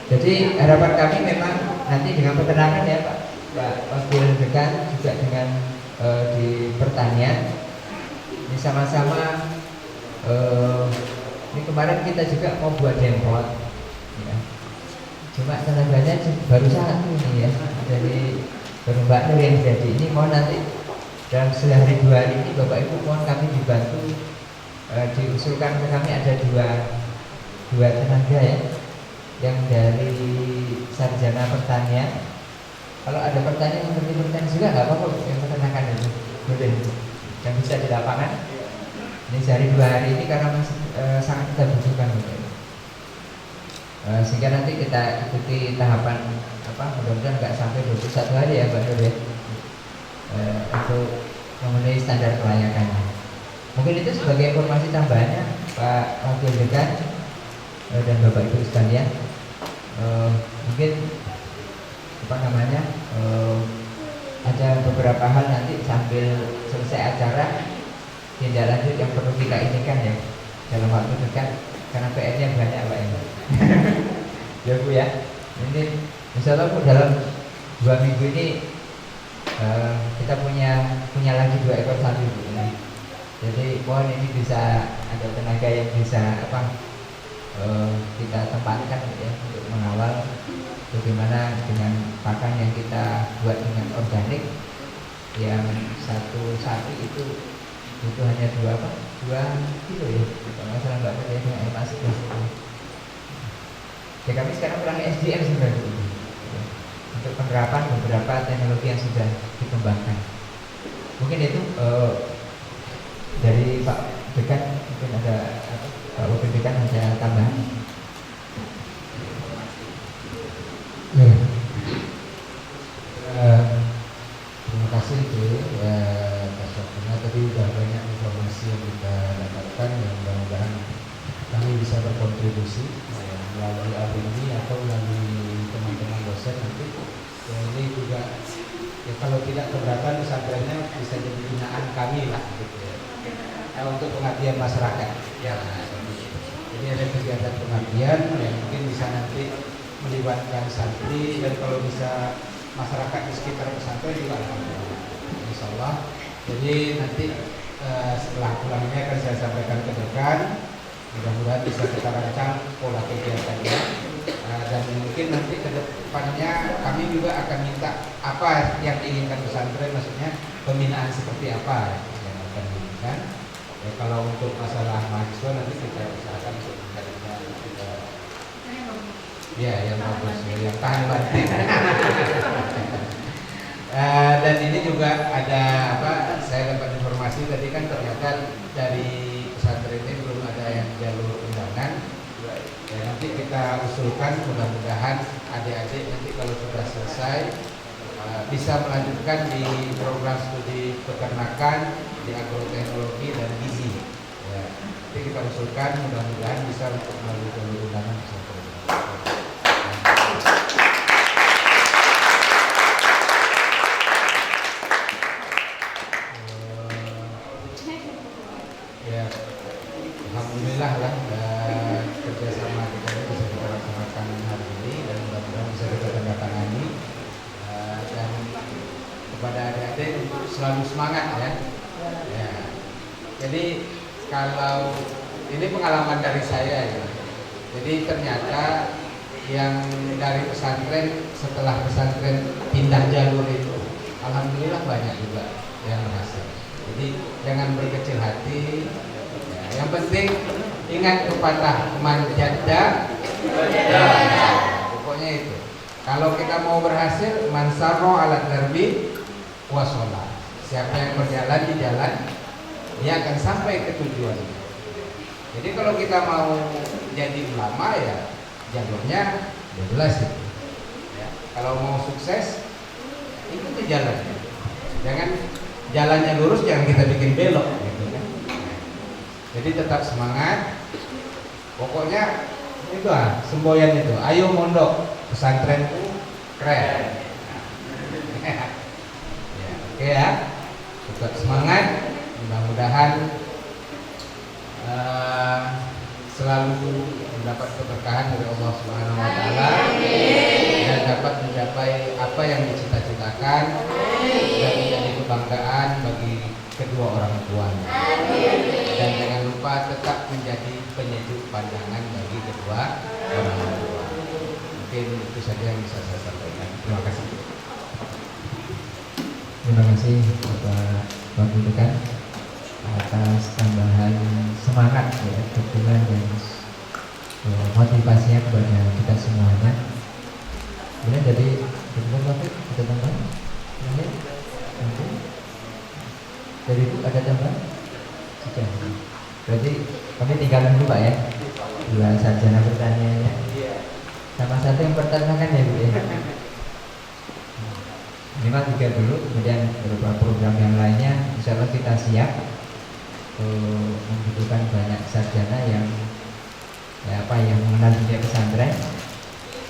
Jadi harapan kami memang nanti dengan peternakan ya Pak Wakil Dekan juga dengan di pertanian ini sama-sama ini kemarin kita juga mau buat dempot ya. Cuma tenaganya baru satu nih ya dari baru Mbak Nur yang jadi. Ini mau nanti dalam sehari 2 hari ini Bapak Ibu mohon kami dibantu diusulkan ke kami ada dua tenaga ya yang dari sarjana pertanian. Kalau ada pertanyaan seperti pertanyaan juga nggak apa-apa yang peternakan itu boleh yang bisa di lapangan. Ini sehari 2 hari ini karena masih sangat kita butuhkan sehingga nanti kita ikuti tahapan apa mudah-mudahan nggak sampai 21 hari ya Mbak Nur ya untuk memenuhi standar kelayakannya. Mungkin itu sebagai informasi tambahannya Pak Wakil Dekan dan Bapak Ibu sekalian. Mungkin apa namanya ada beberapa hal nanti sambil selesai acara tindak lanjut yang perlu kita inginkan ya dalam waktu dekat karena PR-nya banyak Pak ini. Ya Bu ya, ini insya Allah Bu dalam 2 minggu ini kita punya lagi 2 ekor sapi Bu. Jadi mohon ini bisa ada tenaga yang bisa apa kita tempatkan ya untuk mengawal bagaimana dengan pakan yang kita buat dengan organik yang satu sapi itu butuh hanya 2 kilo ya kalau nggak salah Mbak Tadi dengan emas ya. Kami sekarang kurang SDM sebenarnya untuk penerapan beberapa teknologi yang sudah dikembangkan. Mungkin itu dari Pak Dekan mungkin ada Pak Wakil Dekan ada tambahan. Ya. Terima kasih Bu Pak Sofina, tadi sudah banyak informasi yang kita dapatkan yang mudah-mudahan kami bisa berkontribusi melalui alumni atau melalui teman-teman dosen nanti. Ya, ini juga ya, kalau tidak keberatan pesantrennya bisa jadi binaan kami lah gitu ya. Untuk pengabdian masyarakat ya. Jadi ada kegiatan pengabdian yang mungkin bisa nanti melibatkan santri dan kalau bisa masyarakat di sekitar pesantren juga alhamdulillah insya Allah. Jadi nanti setelah pulangnya akan saya sampaikan ke dekan, mudah-mudahan bisa kita rancang pola kegiatannya dan mungkin nanti ke depannya kami juga akan minta apa yang diinginkan pesantren, maksudnya pembinaan seperti apa yang akan diinginkan ya. Kalau untuk masalah mahasiswa nanti kita usahakan untuk mencarikan ya yang bagus ya, yang tahan banting. Dan ini juga ada apa? Saya dapat informasi tadi kan ternyata dari pesantren ini belum ada yang jalur undangan. Ya, nanti kita usulkan mudah-mudahan adik-adik nanti kalau sudah selesai bisa melanjutkan di program studi peternakan, di agroteknologi dan gizi. Ya, nanti kita usulkan mudah-mudahan bisa untuk melalui jalur undangan bisa terus. Ya, alhamdulillah lah kerjasama kita ini bisa kita laksanakan hari ini dan mudah-mudahan bisa kita tanda tangani. Dan kepada adik-adik untuk selalu semangat ya. Ya. Jadi kalau ini pengalaman dari saya ya. Jadi ternyata yang dari pesantren setelah pesantren pindah jalur itu, alhamdulillah banyak juga yang berhasil. Jadi jangan berkecil hati. Ya, yang penting ingat pepatah man jadda. Pokoknya itu. Kalau kita mau berhasil, man sarra ala darbi wasola. Siapa yang berjalan di jalan, dia akan sampai ke tujuannya. Jadi kalau kita mau jadi ulama ya jalurnya jelas itu. Ya. Kalau mau sukses, ikuti jalannya. Jangan jalannya lurus, jangan kita bikin belok. Gitu kan. Jadi tetap semangat. Pokoknya itu semboyan itu. Ayo mondok, pesantrenku keren. Ya, oke ya. Tetap semangat. Mudah-mudahan selalu mendapat keberkahan dari Allah Subhanahu wa taala dan dapat mencapai apa yang dicita-citakan dan menjadi kebanggaan bagi kedua orang tuanya. Dan jangan lupa tetap menjadi penyejuk pandangan bagi kedua orang tua. Mungkin itu saja yang bisa saya sampaikan. Terima kasih. Terima kasih Bapak Dekan atas tambahan semangat ya, dukungan dan motivasinya kepada kita semuanya. Kemudian dari Bapak Taufik ada tambahan? Dari Ibu ada tambahan? Sudah. Berarti kami tinggalkan dulu Pak ya. Dua sarjana pertaniannya. Sama satu yang peternakan ya Bu ya. Minimal 3 dulu, kemudian beberapa program yang lainnya insya Allah kita siap. Membutuhkan banyak sarjana yang yang mengenal dunia pesantren.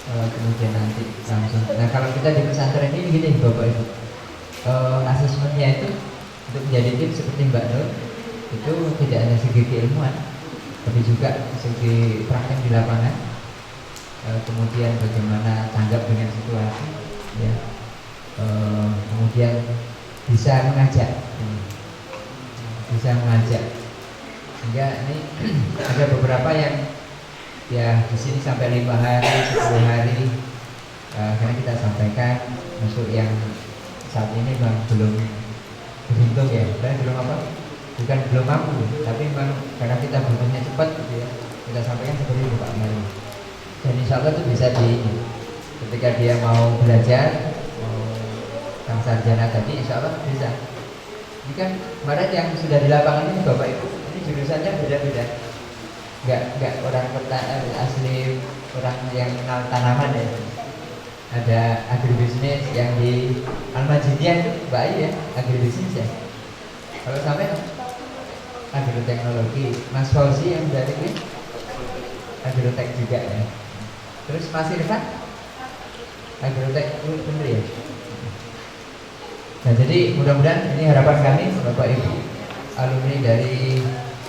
Kemudian nanti langsung. Nah kalau kita di pesantren ini gini Bapak Ibu, asesmennya itu untuk menjadi tim seperti Mbak Nur itu tidak hanya segi keilmuan, tapi juga segi praktek di lapangan. Kemudian bagaimana tanggap dengan situasi, ya. Kemudian bisa mengajak. Sehingga ini ada beberapa yang ya di sini sampai 5 hari, 10 hari karena kita sampaikan untuk yang saat ini belum beruntung ya, belum bukan belum mampu, tapi memang karena kita butuhnya cepat gitu ya, kita sampaikan seperti itu Pak Mari. Dan insya Allah itu bisa ketika dia mau belajar, mau sang sarjana tadi, insya Allah bisa. Ini kan kemarin yang sudah di lapangan ini Bapak Ibu, ini jurusannya beda-beda. Enggak orang asli orang yang kenal tanaman ya. Ada agribisnis yang di Al-Majidiyah itu Mbak Ayu ya, agribisnis ya. Kalau sampai agroteknologi, Mas Fauzi yang dari ini agrotek juga ya. Terus Mas Irfan agrotek bener ya. Nah jadi mudah-mudahan ini harapan kami Bapak Ibu alumni dari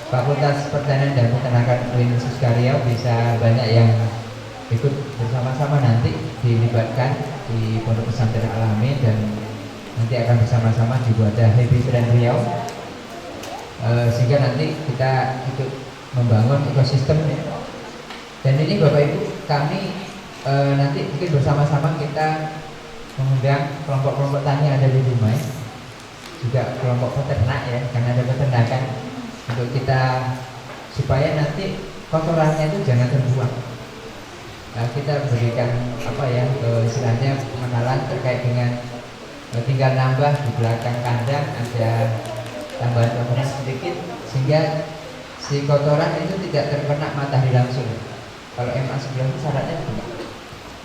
Fakultas Pertanian dan Peternakan Universitas Riau bisa banyak yang ikut bersama-sama nanti dilibatkan di Pondok Pesantren Al-Amin dan nanti akan bersama-sama di Wadah Happy Friend Riau sehingga nanti kita ikut membangun ekosistem ya. Dan ini Bapak Ibu kami nanti mungkin bersama-sama kita mengundang kelompok-kelompok tani yang ada di rumah ya. Juga kelompok peternak ya, karena ada peternakan untuk kita supaya nanti kotorannya itu jangan terbuang. Kita berikan istilahnya pengenalan terkait dengan tinggal nambah di belakang kandang ada tambahan kotoran sedikit sehingga si kotoran itu tidak terkena matahari langsung. Kalau MA sebelah itu syaratnya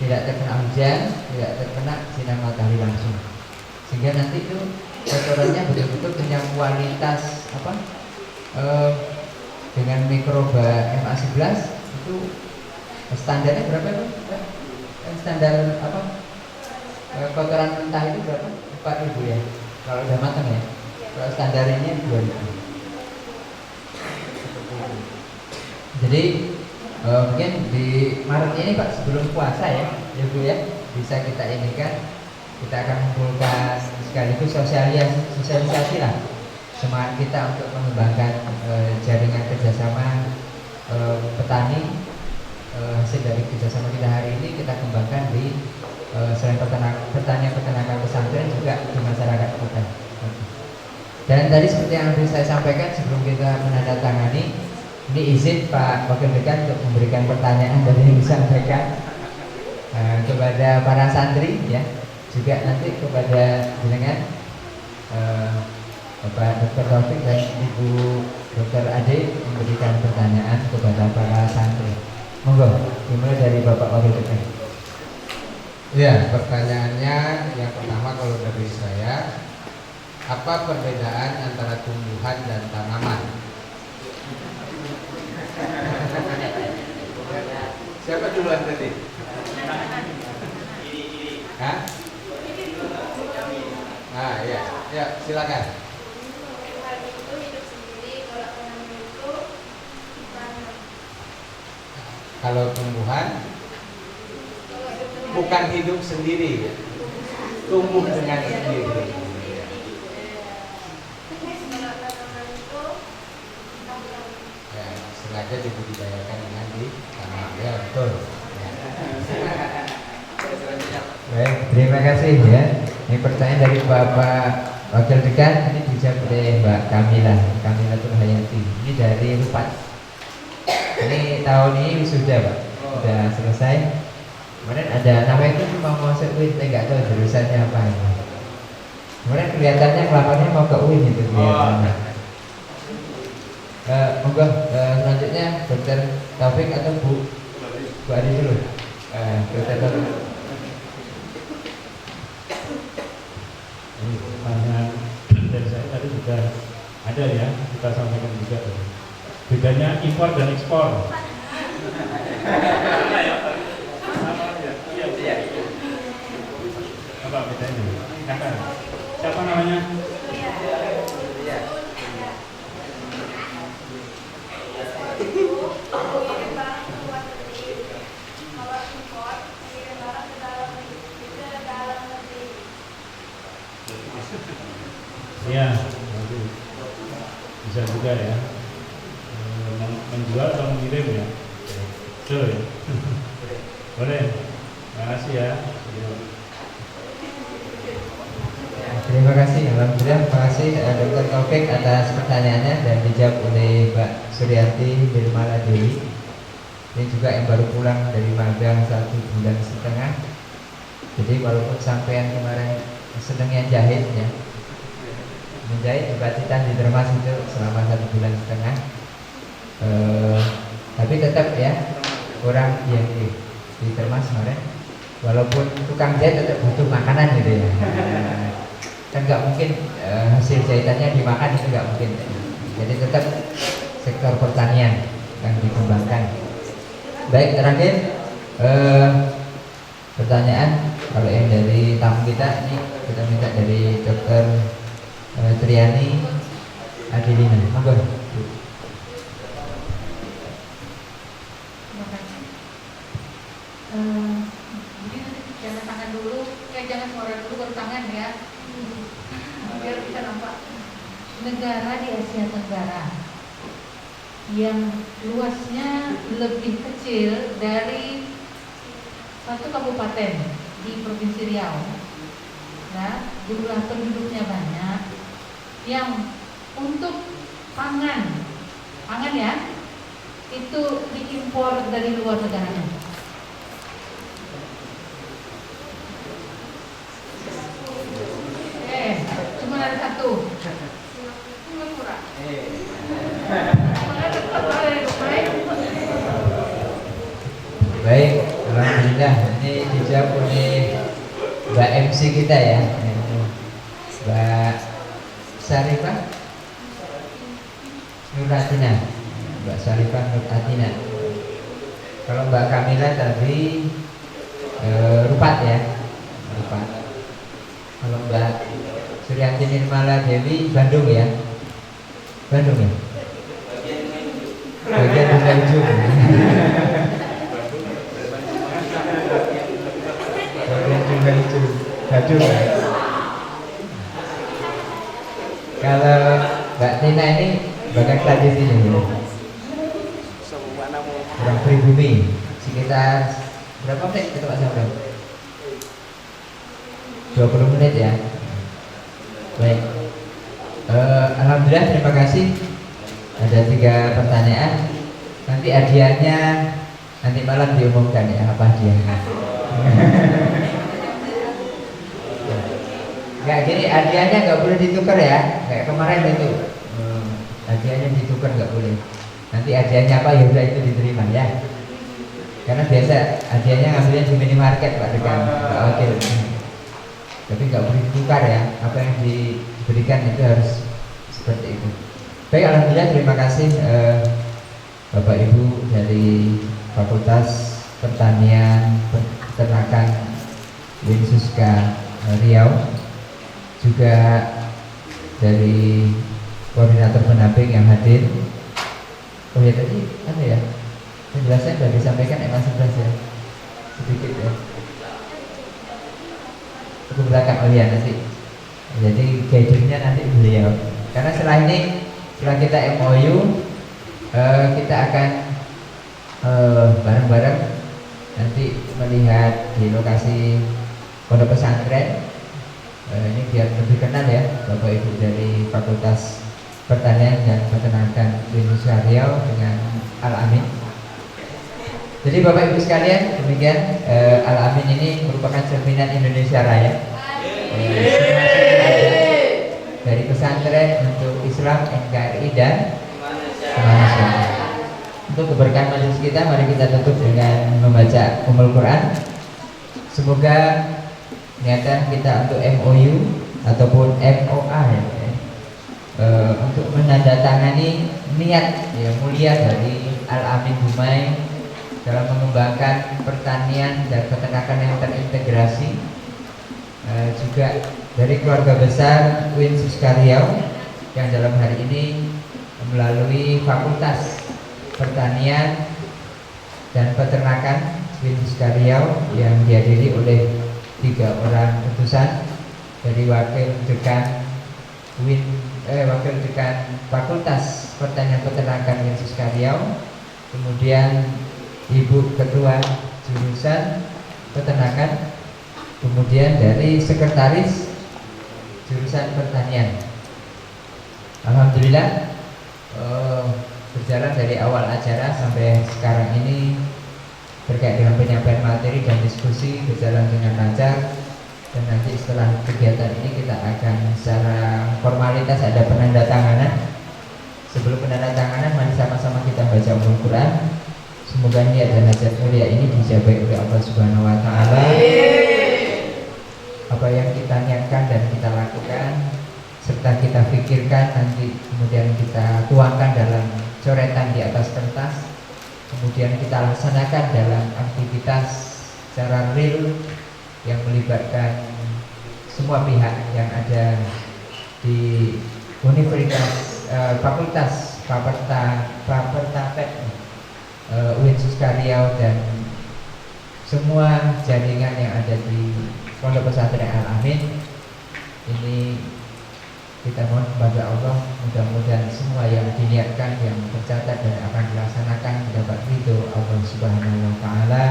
tidak terkena hujan, tidak terkena sinar matahari langsung, sehingga nanti itu kotorannya betul-betul punya kualitas apa? Dengan mikroba MA11 itu standarnya berapa itu? Standar apa? Kotoran mentah itu berapa? 4.000 ya. Kalau udah matang ya. Kalau standar ini 2.000. Jadi mungkin di Maret ini Pak sebelum puasa ya Bu ya, bisa kita ini kan, kita akan mengumpulkan sekaligus sosialisasi lah semangat kita untuk mengembangkan jaringan kerjasama petani. Hasil dari kerjasama kita hari ini kita kembangkan di selain pertanian peternakan pesantren juga di masyarakat kita. Dan tadi seperti yang saya sampaikan sebelum kita menandatangani, ini izin Pak Wakil Dekan untuk memberikan pertanyaan dari yang disampaikan kepada para santri ya, juga nanti kepada jenengan Bapak Dr. Taufik dan Ibu Dr. Ade memberikan pertanyaan kepada para santri. Monggo, dimulai dari Bapak Wakil Dekan. Ya, pertanyaannya yang pertama kalau dari saya, apa perbedaan antara tumbuhan dan tanaman? Siapa duluan tadi? Hah? Ah ya, ya silakan. Kalau tumbuhan bukan hidup sendiri, tumbuh dengan sendiri. Ya, sengaja dibudidayakan dengan di tanah. Ya betul. Baik, terima kasih ya. Ini pertanyaan dari Bapak Wakil Dekan, ini dijawab oleh Mbak Kamila Turhayati. Ini dari Rupat. Ini tahun ini sudah Pak, sudah selesai. Kemudian ada nama itu mau masuk UIN, saya nggak tahu jurusannya apa ini. Kemudian kelihatannya kelamarnya mau ke UIN itu kelihatannya. Monggo selanjutnya Dr. Taufik atau Bu Adi dulu. Dr. Taufik. Ini pertanyaan dari saya tadi sudah ada ya, kita sampaikan juga. Bedanya impor dan ekspor. Apa bedanya? Kakak, siapa namanya? Iya, bisa juga ya. Menjual atau mengirim ya? Betul ya? Boleh. Terima kasih ya. Terima kasih, alhamdulillah. Terima kasih Dr. Taufik atas pertanyaannya dan dijawab oleh Mbak Suryati Nirmala Dewi. Ini juga yang baru pulang dari magang 1,5 bulan. Jadi walaupun sampean kemarin senengnya jahit ya, menjahit di Pacitan di Termas itu selama 1,5 bulan. Tapi tetap ya orang yang di Termas kemarin, walaupun tukang jahit tetap butuh makanan gitu ya. Kan nggak mungkin hasil jahitannya dimakan, itu nggak mungkin. Jadi tetap sektor pertanian yang dikembangkan. Baik, terakhir pertanyaan kalau yang dari tamu kita ini kita minta dari Dr. Triani Adelina. Monggo. Jadi jangan tangan dulu, jangan suara dulu baru tangan ya, biar bisa nampak. Negara di Asia Tenggara yang luasnya lebih kecil dari satu kabupaten di Provinsi Riau, ya, jumlah penduduknya banyak, yang untuk pangan ya, itu diimpor dari luar negaranya. Cuma ada satu. Singapura. Baik, alhamdulillah ini dijawab oleh Mbak MC kita ya, Mbak Sarifah Nuratina, Mbak Sarifah Nuratina. Kalau Mbak Kamila tadi Rupat ya, Rupat. Kalau Mbak Suryanti Nirmala Dewi Bandung ya, Bandung ya. Bagian Bandung. Bandung. Kalau Mbak Tina ini bagian tradisi ini, orang pribumi, sekitar berapa menit kita Pak Samran? 20 menit ya. Baik. Alhamdulillah, terima kasih. Ada 3 pertanyaan. Nanti hadiahnya nanti malam diumumkan ya, apa hadiahnya. Nggak gini, hadiahnya nggak boleh ditukar ya, kayak kemarin itu. Hadiahnya ditukar nggak boleh. Nanti hadiahnya apa ya udah itu diterima ya. Karena biasa hadiahnya ngambilnya di minimarket Pak Rekan, Pak Wakil. Tapi nggak boleh ditukar ya. Apa yang diberikan itu harus seperti itu. Baik, alhamdulillah, terima kasih Bapak Ibu dari Fakultas Pertanian Peternakan Winsuska Riau, juga dari koordinator pendamping yang hadir. Oh ya, tadi apa ya, penjelasan sudah disampaikan Mas 11 ya, sedikit ya. Ke belakang, oh ya nanti. Jadi guide-nya nanti beliau. Karena setelah kita MOU, kita akan bareng-bareng nanti melihat di lokasi pondok pesantren. Ini biar lebih kenal ya Bapak Ibu dari Fakultas Pertanian dan Peternakan Winsuska Riau dengan Al-Amin. Jadi Bapak Ibu sekalian, demikian Al-Amin ini merupakan cerminan Indonesia Raya. Dari pesantren untuk Islam, NKRI dan kemanusiaan. Untuk keberkahan majelis kita, mari kita tutup dengan membaca Ummul Quran. Semoga niatan kita untuk MOU ataupun MOA ya, untuk menandatangani niat yang mulia dari Al-Amin Dumai dalam mengembangkan pertanian dan peternakan yang terintegrasi, juga dari keluarga besar Winsuska Riau yang dalam hari ini melalui Fakultas Pertanian dan Peternakan Winsuska Riau yang dihadiri oleh 3 orang utusan dari Wakil Dekan Fakultas Pertanian Peternakan Winsuska Riau, kemudian Ibu Ketua Jurusan Peternakan, kemudian dari Sekretaris Jurusan Pertanian. Alhamdulillah, berjalan dari awal acara sampai sekarang ini terkait dengan penyampaian materi dan diskusi berjalan dengan lancar. Dan nanti setelah kegiatan ini kita akan secara formalitas ada penandatanganan. Sebelum penandatanganan, mari sama-sama kita baca Ummul Quran. Semoga niat dan hajat mulia ini dijabai oleh Allah Subhanahu wa taala. Apa yang kita niatkan dan kita lakukan serta kita pikirkan nanti kemudian kita tuangkan dalam coretan di atas kertas, kemudian kita laksanakan dalam aktivitas secara real yang melibatkan semua pihak yang ada di Universitas Fakultas Fapertapek Winsuska Riau dan semua jaringan yang ada di Pondok Pesantren Al-Amin. Ini kita mohon kepada Allah, mudah-mudahan semua yang diniatkan, yang tercatat dan akan dilaksanakan mendapat ridho Allah Subhanahu wa taala,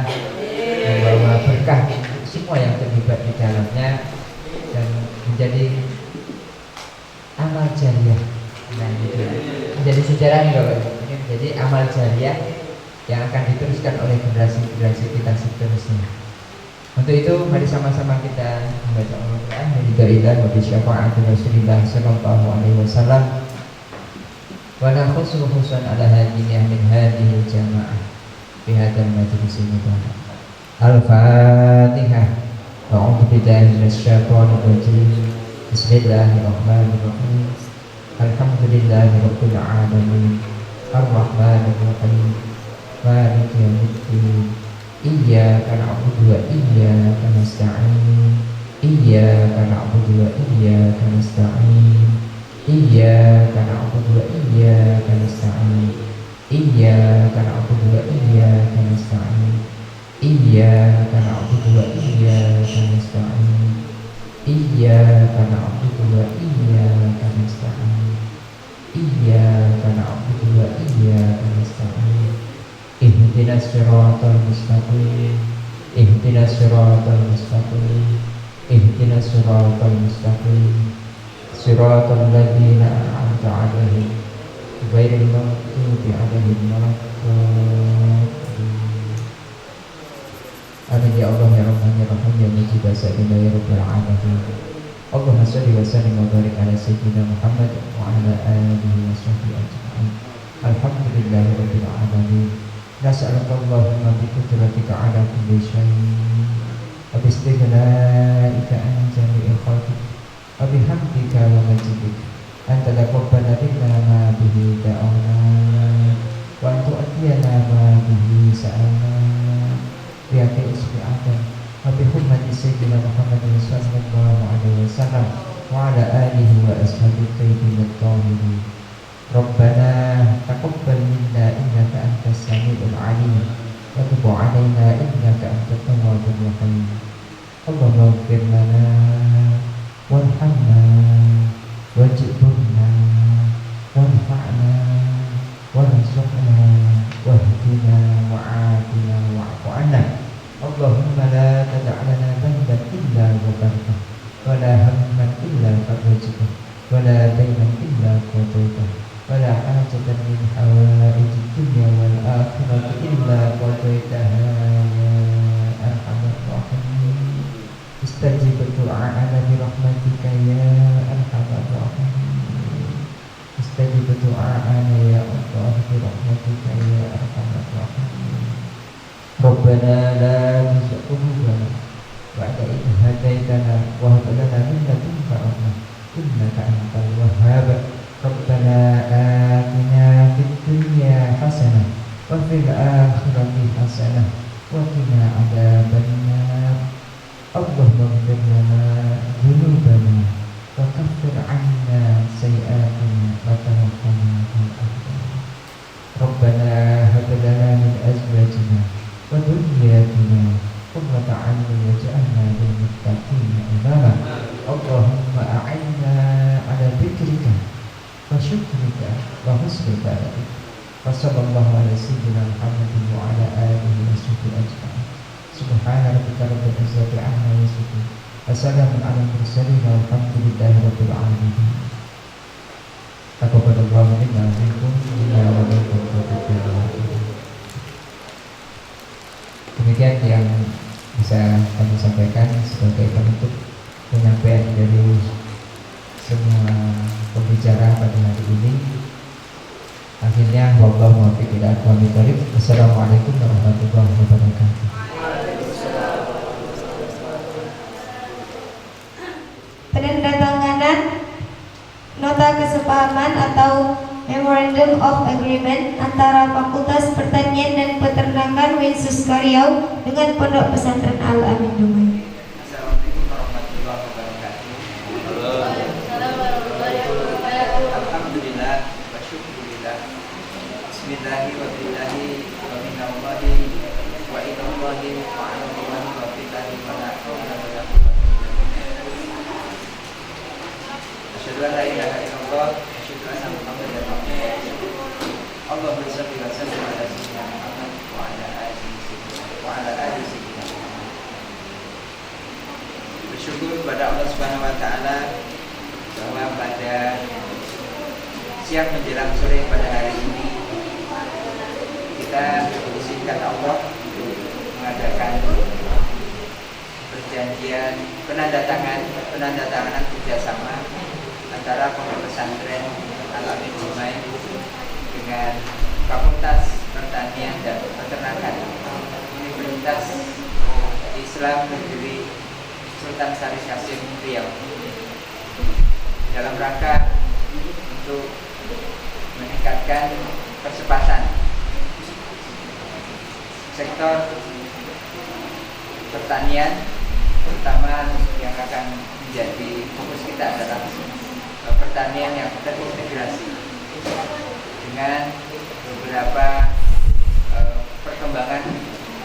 membawa berkah untuk semua yang terlibat di dalamnya dan menjadi amal jariah. Nah, itu menjadi sejarah nih Bapak Ibu. Ini menjadi amal jariah yang akan diteruskan oleh generasi-generasi kita seterusnya. Untuk itu mari sama-sama kita membaca Al-Quran Alhamdulillah wa bisyafa'ati Rasulillah sallallahu alaihi wasallam wa la khususan ala hadiyah min hadhihi jamaah fi hadzal majlis mubarak. Al-Fatihah. A'udzu billahi minasyaitonir rajim. Bismillahirrahmanirrahim. Alhamdulillahirabbil alamin. Ar-Rahmanir-Rahim. Maliki yaumiddin. Iyyaka na'budu wa iyyaka nasta'in. Iyyaka na'budu wa iyyaka nasta'in. Iyyaka na'budu wa iyyaka nasta'in. Iyyaka na'budu wa iyyaka nasta'in. Iyyaka na'budu wa iyyaka nasta'in. Iyyaka na'budu wa iyyaka nasta'in. Iyyaka na'budu wa iyyaka nasta'in. Ihdinas siratal mustaqim. Ihdinas siratal mustaqim. Ihdinas siratal mustaqim. Siratal ladzina an'amta 'alaihim ghairil maghdubi 'alaihim waladdallin. Amin ya Allah ya Rahman ya Rahim ya Mujib as-sa'ilina ya Rabbal alamin. Allahumma shalli wa sallim wa barik ala sayyidina Muhammad wa ala alihi wa sahbihi ajma'in. Alhamdulillahi rabbil alamin. Nas'aluka Allahumma bi qudratika ala kulli syai'in wa bi istighna'ika an jami'il khalqik wa bihamdika wa majidik an taqabbala minna ma bihi da'ana wa an tu'tiyana ma bihi sa'alna bi haqqi ismi Adam wa bi hurmati sayyidina Muhammadin sallallahu alaihi wasallam wa ala alihi wa ashabihi tayyibin at-tahirin. Rabbana taqabbal minna innaka antas samiul alim wa tub 'alaina innaka antat tawwabur rahim. Allahumma ighfir lana warhamna waj'alna warfa'na warzuqna wahdina wa'afina wa'fu 'anna. Allahumma la tada' lana dhanban illa ghafartah wa la hamman illa farajtah wa la daynan illa qadaitah wa la hajatan min hawaijid dunya wal akhirati illa qadaitaha ya arhamar rahimin. Istajib du'a'ana bi rahmatika ya arhamar rahimin. Istajib du'a'ana ya Allah bi rahmatika ya arhamar rahimin. Rabbana la tuzigh qulubana ba'da idh hadaytana wa hab lana min ladunka rahmah innaka antal wahhab. Rabbana atina fid dunya hasanah wa fil akhirati hasanah wa qina adzabannar. Allahumma ighfir lana dhunubana wa kaffir 'anna sayyi'atina wa tawaffana ma'al abrar. Rabbana hab lana min azwajina wa dhurriyyatina qurrata 'ayunin waj'alna lil muttaqina imama. Allahumma a'inna 'ala dzikrika wa syukrika wa husni ibadatik. Wa sallallahu ala sayyidina Muhammadin wa ala alihi wa sahbihi ajma'in. Subhana rabbika rabbil izzati 'amma yasifun wa salamun 'alal mursalin walhamdulillahi rabbil alamin. Taqabbalallahu minna wa minkum innahu wa minkum taqabbal. Demikian yang bisa kami sampaikan sebagai penutup penyampaian dari semua pembicara pada hari ini. Akhirnya wallahu muwaffiq ila aqwamit thoriq. Wassalamualaikum warahmatullahi wabarakatuh. Penandatanganan nota kesepahaman atau Memorandum of Agreement antara Fakultas Pertanian dan Peternakan Winsus Karyau dengan Pondok Pesantren Al-Amin Dumai. Assalamualaikum warahmatullahi wabarakatuh. Alhamdulillah wa syukurillah. Bismillahirrahmanirrahim. Wa minallahi wa ilallahi wa alallahi wa billahi wa la hawla wa la quwwata illa billah. Asyhadu an la ilaha illallah wa asyhadu anna Muhammadan rasulullah. Allahumma shalli wa sallim ala sayyidina Muhammad wa ala alihi sayyidina Muhammad. Bersyukur kepada Allah Subhanahu wa taala bahwa pada siang menjelang sore pada hari ini kita diizinkan Allah mengadakan perjanjian penandatanganan kerjasama antara Pondok Pesantren Al-Amin Dumai dengan Fakultas Pertanian dan Peternakan Universitas Islam Negeri Sultan Syarif Kasim Riau. dalam rangka untuk meningkatkan percepatan sektor pertanian, terutama yang akan menjadi fokus kita adalah pertanian yang terintegrasi dengan beberapa perkembangan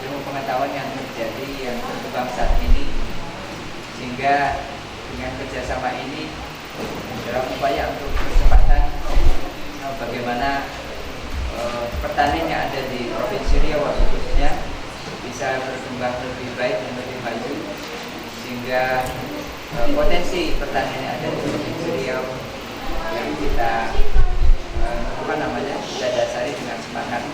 ilmu pengetahuan yang terjadi, yang berkembang saat ini, sehingga dengan kerjasama ini dalam upaya untuk percepatan bagaimana pertanian yang ada di Provinsi Riau khususnya bisa berkembang lebih baik dan lebih maju, sehingga potensi pertanian yang ada di Provinsi Riau yang kita kita dasari dengan semangat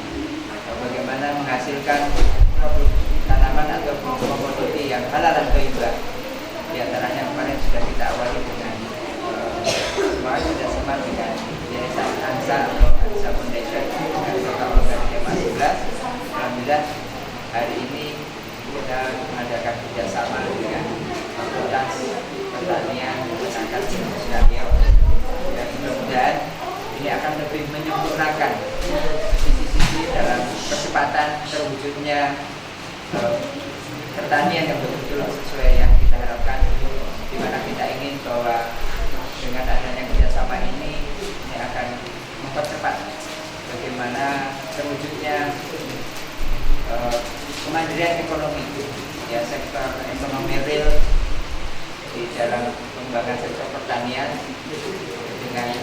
bagaimana menghasilkan produk tanaman atau komoditi yang halal dan thayyibah. Di antaranya kemarin sudah kita awali dengan kerjasama dengan Yayasan ANSA atau ANSA Foundation dengan Kota Organisasi Mas 11. Alhamdulillah hari ini kita mengadakan kerjasama dengan Fakultas Pertanian Peternakan Universitas Riau, dan mudah-mudahan ini akan lebih menyempurnakan sisi-sisi dalam percepatan terwujudnya pertanian yang betul-betul sesuai yang kita harapkan, di mana kita ingin bahwa dengan adanya kerjasama ini akan mempercepat bagaimana terwujudnya kemandirian ekonomi, ya, sektor ekonomi real di dalam pengembangan sektor pertanian, dengan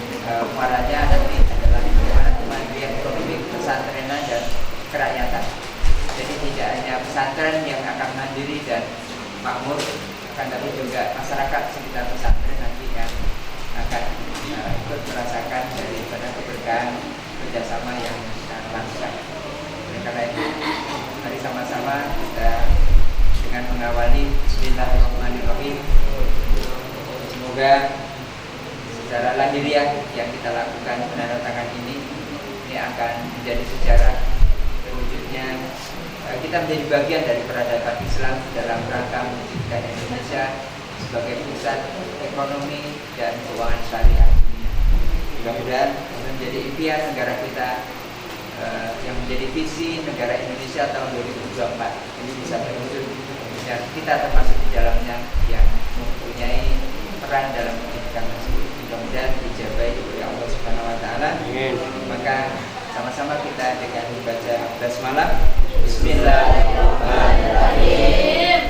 muaranya nanti adalah bagaimana kemandirian ekonomi pesantrenan dan kerakyatan. Jadi tidak hanya pesantren yang akan mandiri dan makmur, akan tapi juga masyarakat sekitar pesantren nanti yang akan ikut merasakan daripada keberkahan kerjasama yang kita lakukan. Oleh karena itu, mari sama-sama kita dengan mengawali Bismillahirrahmanirrahim. Semoga secara lahiriah yang kita lakukan penandatangan ini akan menjadi sejarah terwujudnya kita menjadi bagian dari peradaban Islam dalam rangka mewujudkan Indonesia sebagai pusat ekonomi dan keuangan syariah. Mudah-mudahan menjadi impian negara kita yang menjadi visi negara Indonesia tahun 2024 ini bisa terwujud, dan kita termasuk di dalamnya yang mempunyai peran dalam pendidikan tersebut. Mudah-mudahan dijabai oleh Allah Subhanahu Wa Taala. Maka sama-sama kita dengan membaca basmalah. Bismillahirrahmanirrahim.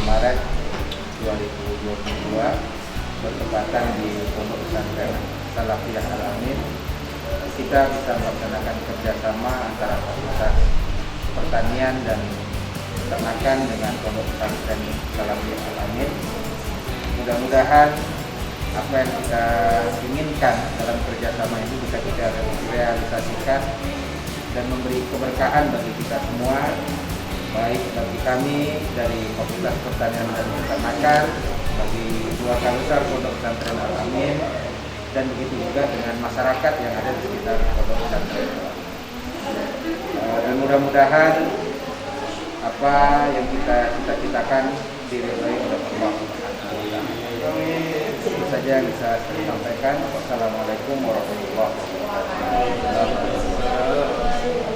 Maret 2022 bertepatan di Pondok Pesantren Salafiyah Al-Amin, kita bisa melaksanakan kerjasama antara Fakultas Pertanian dan Peternakan dengan Pondok Pesantren Salafiyah Al-Amin. Mudah-mudahan apa yang kita inginkan dalam kerjasama ini bisa kita realisasikan dan memberi keberkahan bagi kita semua, baik bagi kami dari Fakultas Pertanian dan Peternakan, bagi keluarga besar Pondok Pesantren Al-Amin, dan begitu juga dengan masyarakat yang ada di sekitar Pondok Pesantren. Dan mudah-mudahan apa yang kita cita-citakan diridhoi oleh Allah Subhanahu wa taala. Itu saja yang bisa saya sampaikan. Wassalamualaikum warahmatullahi wabarakatuh.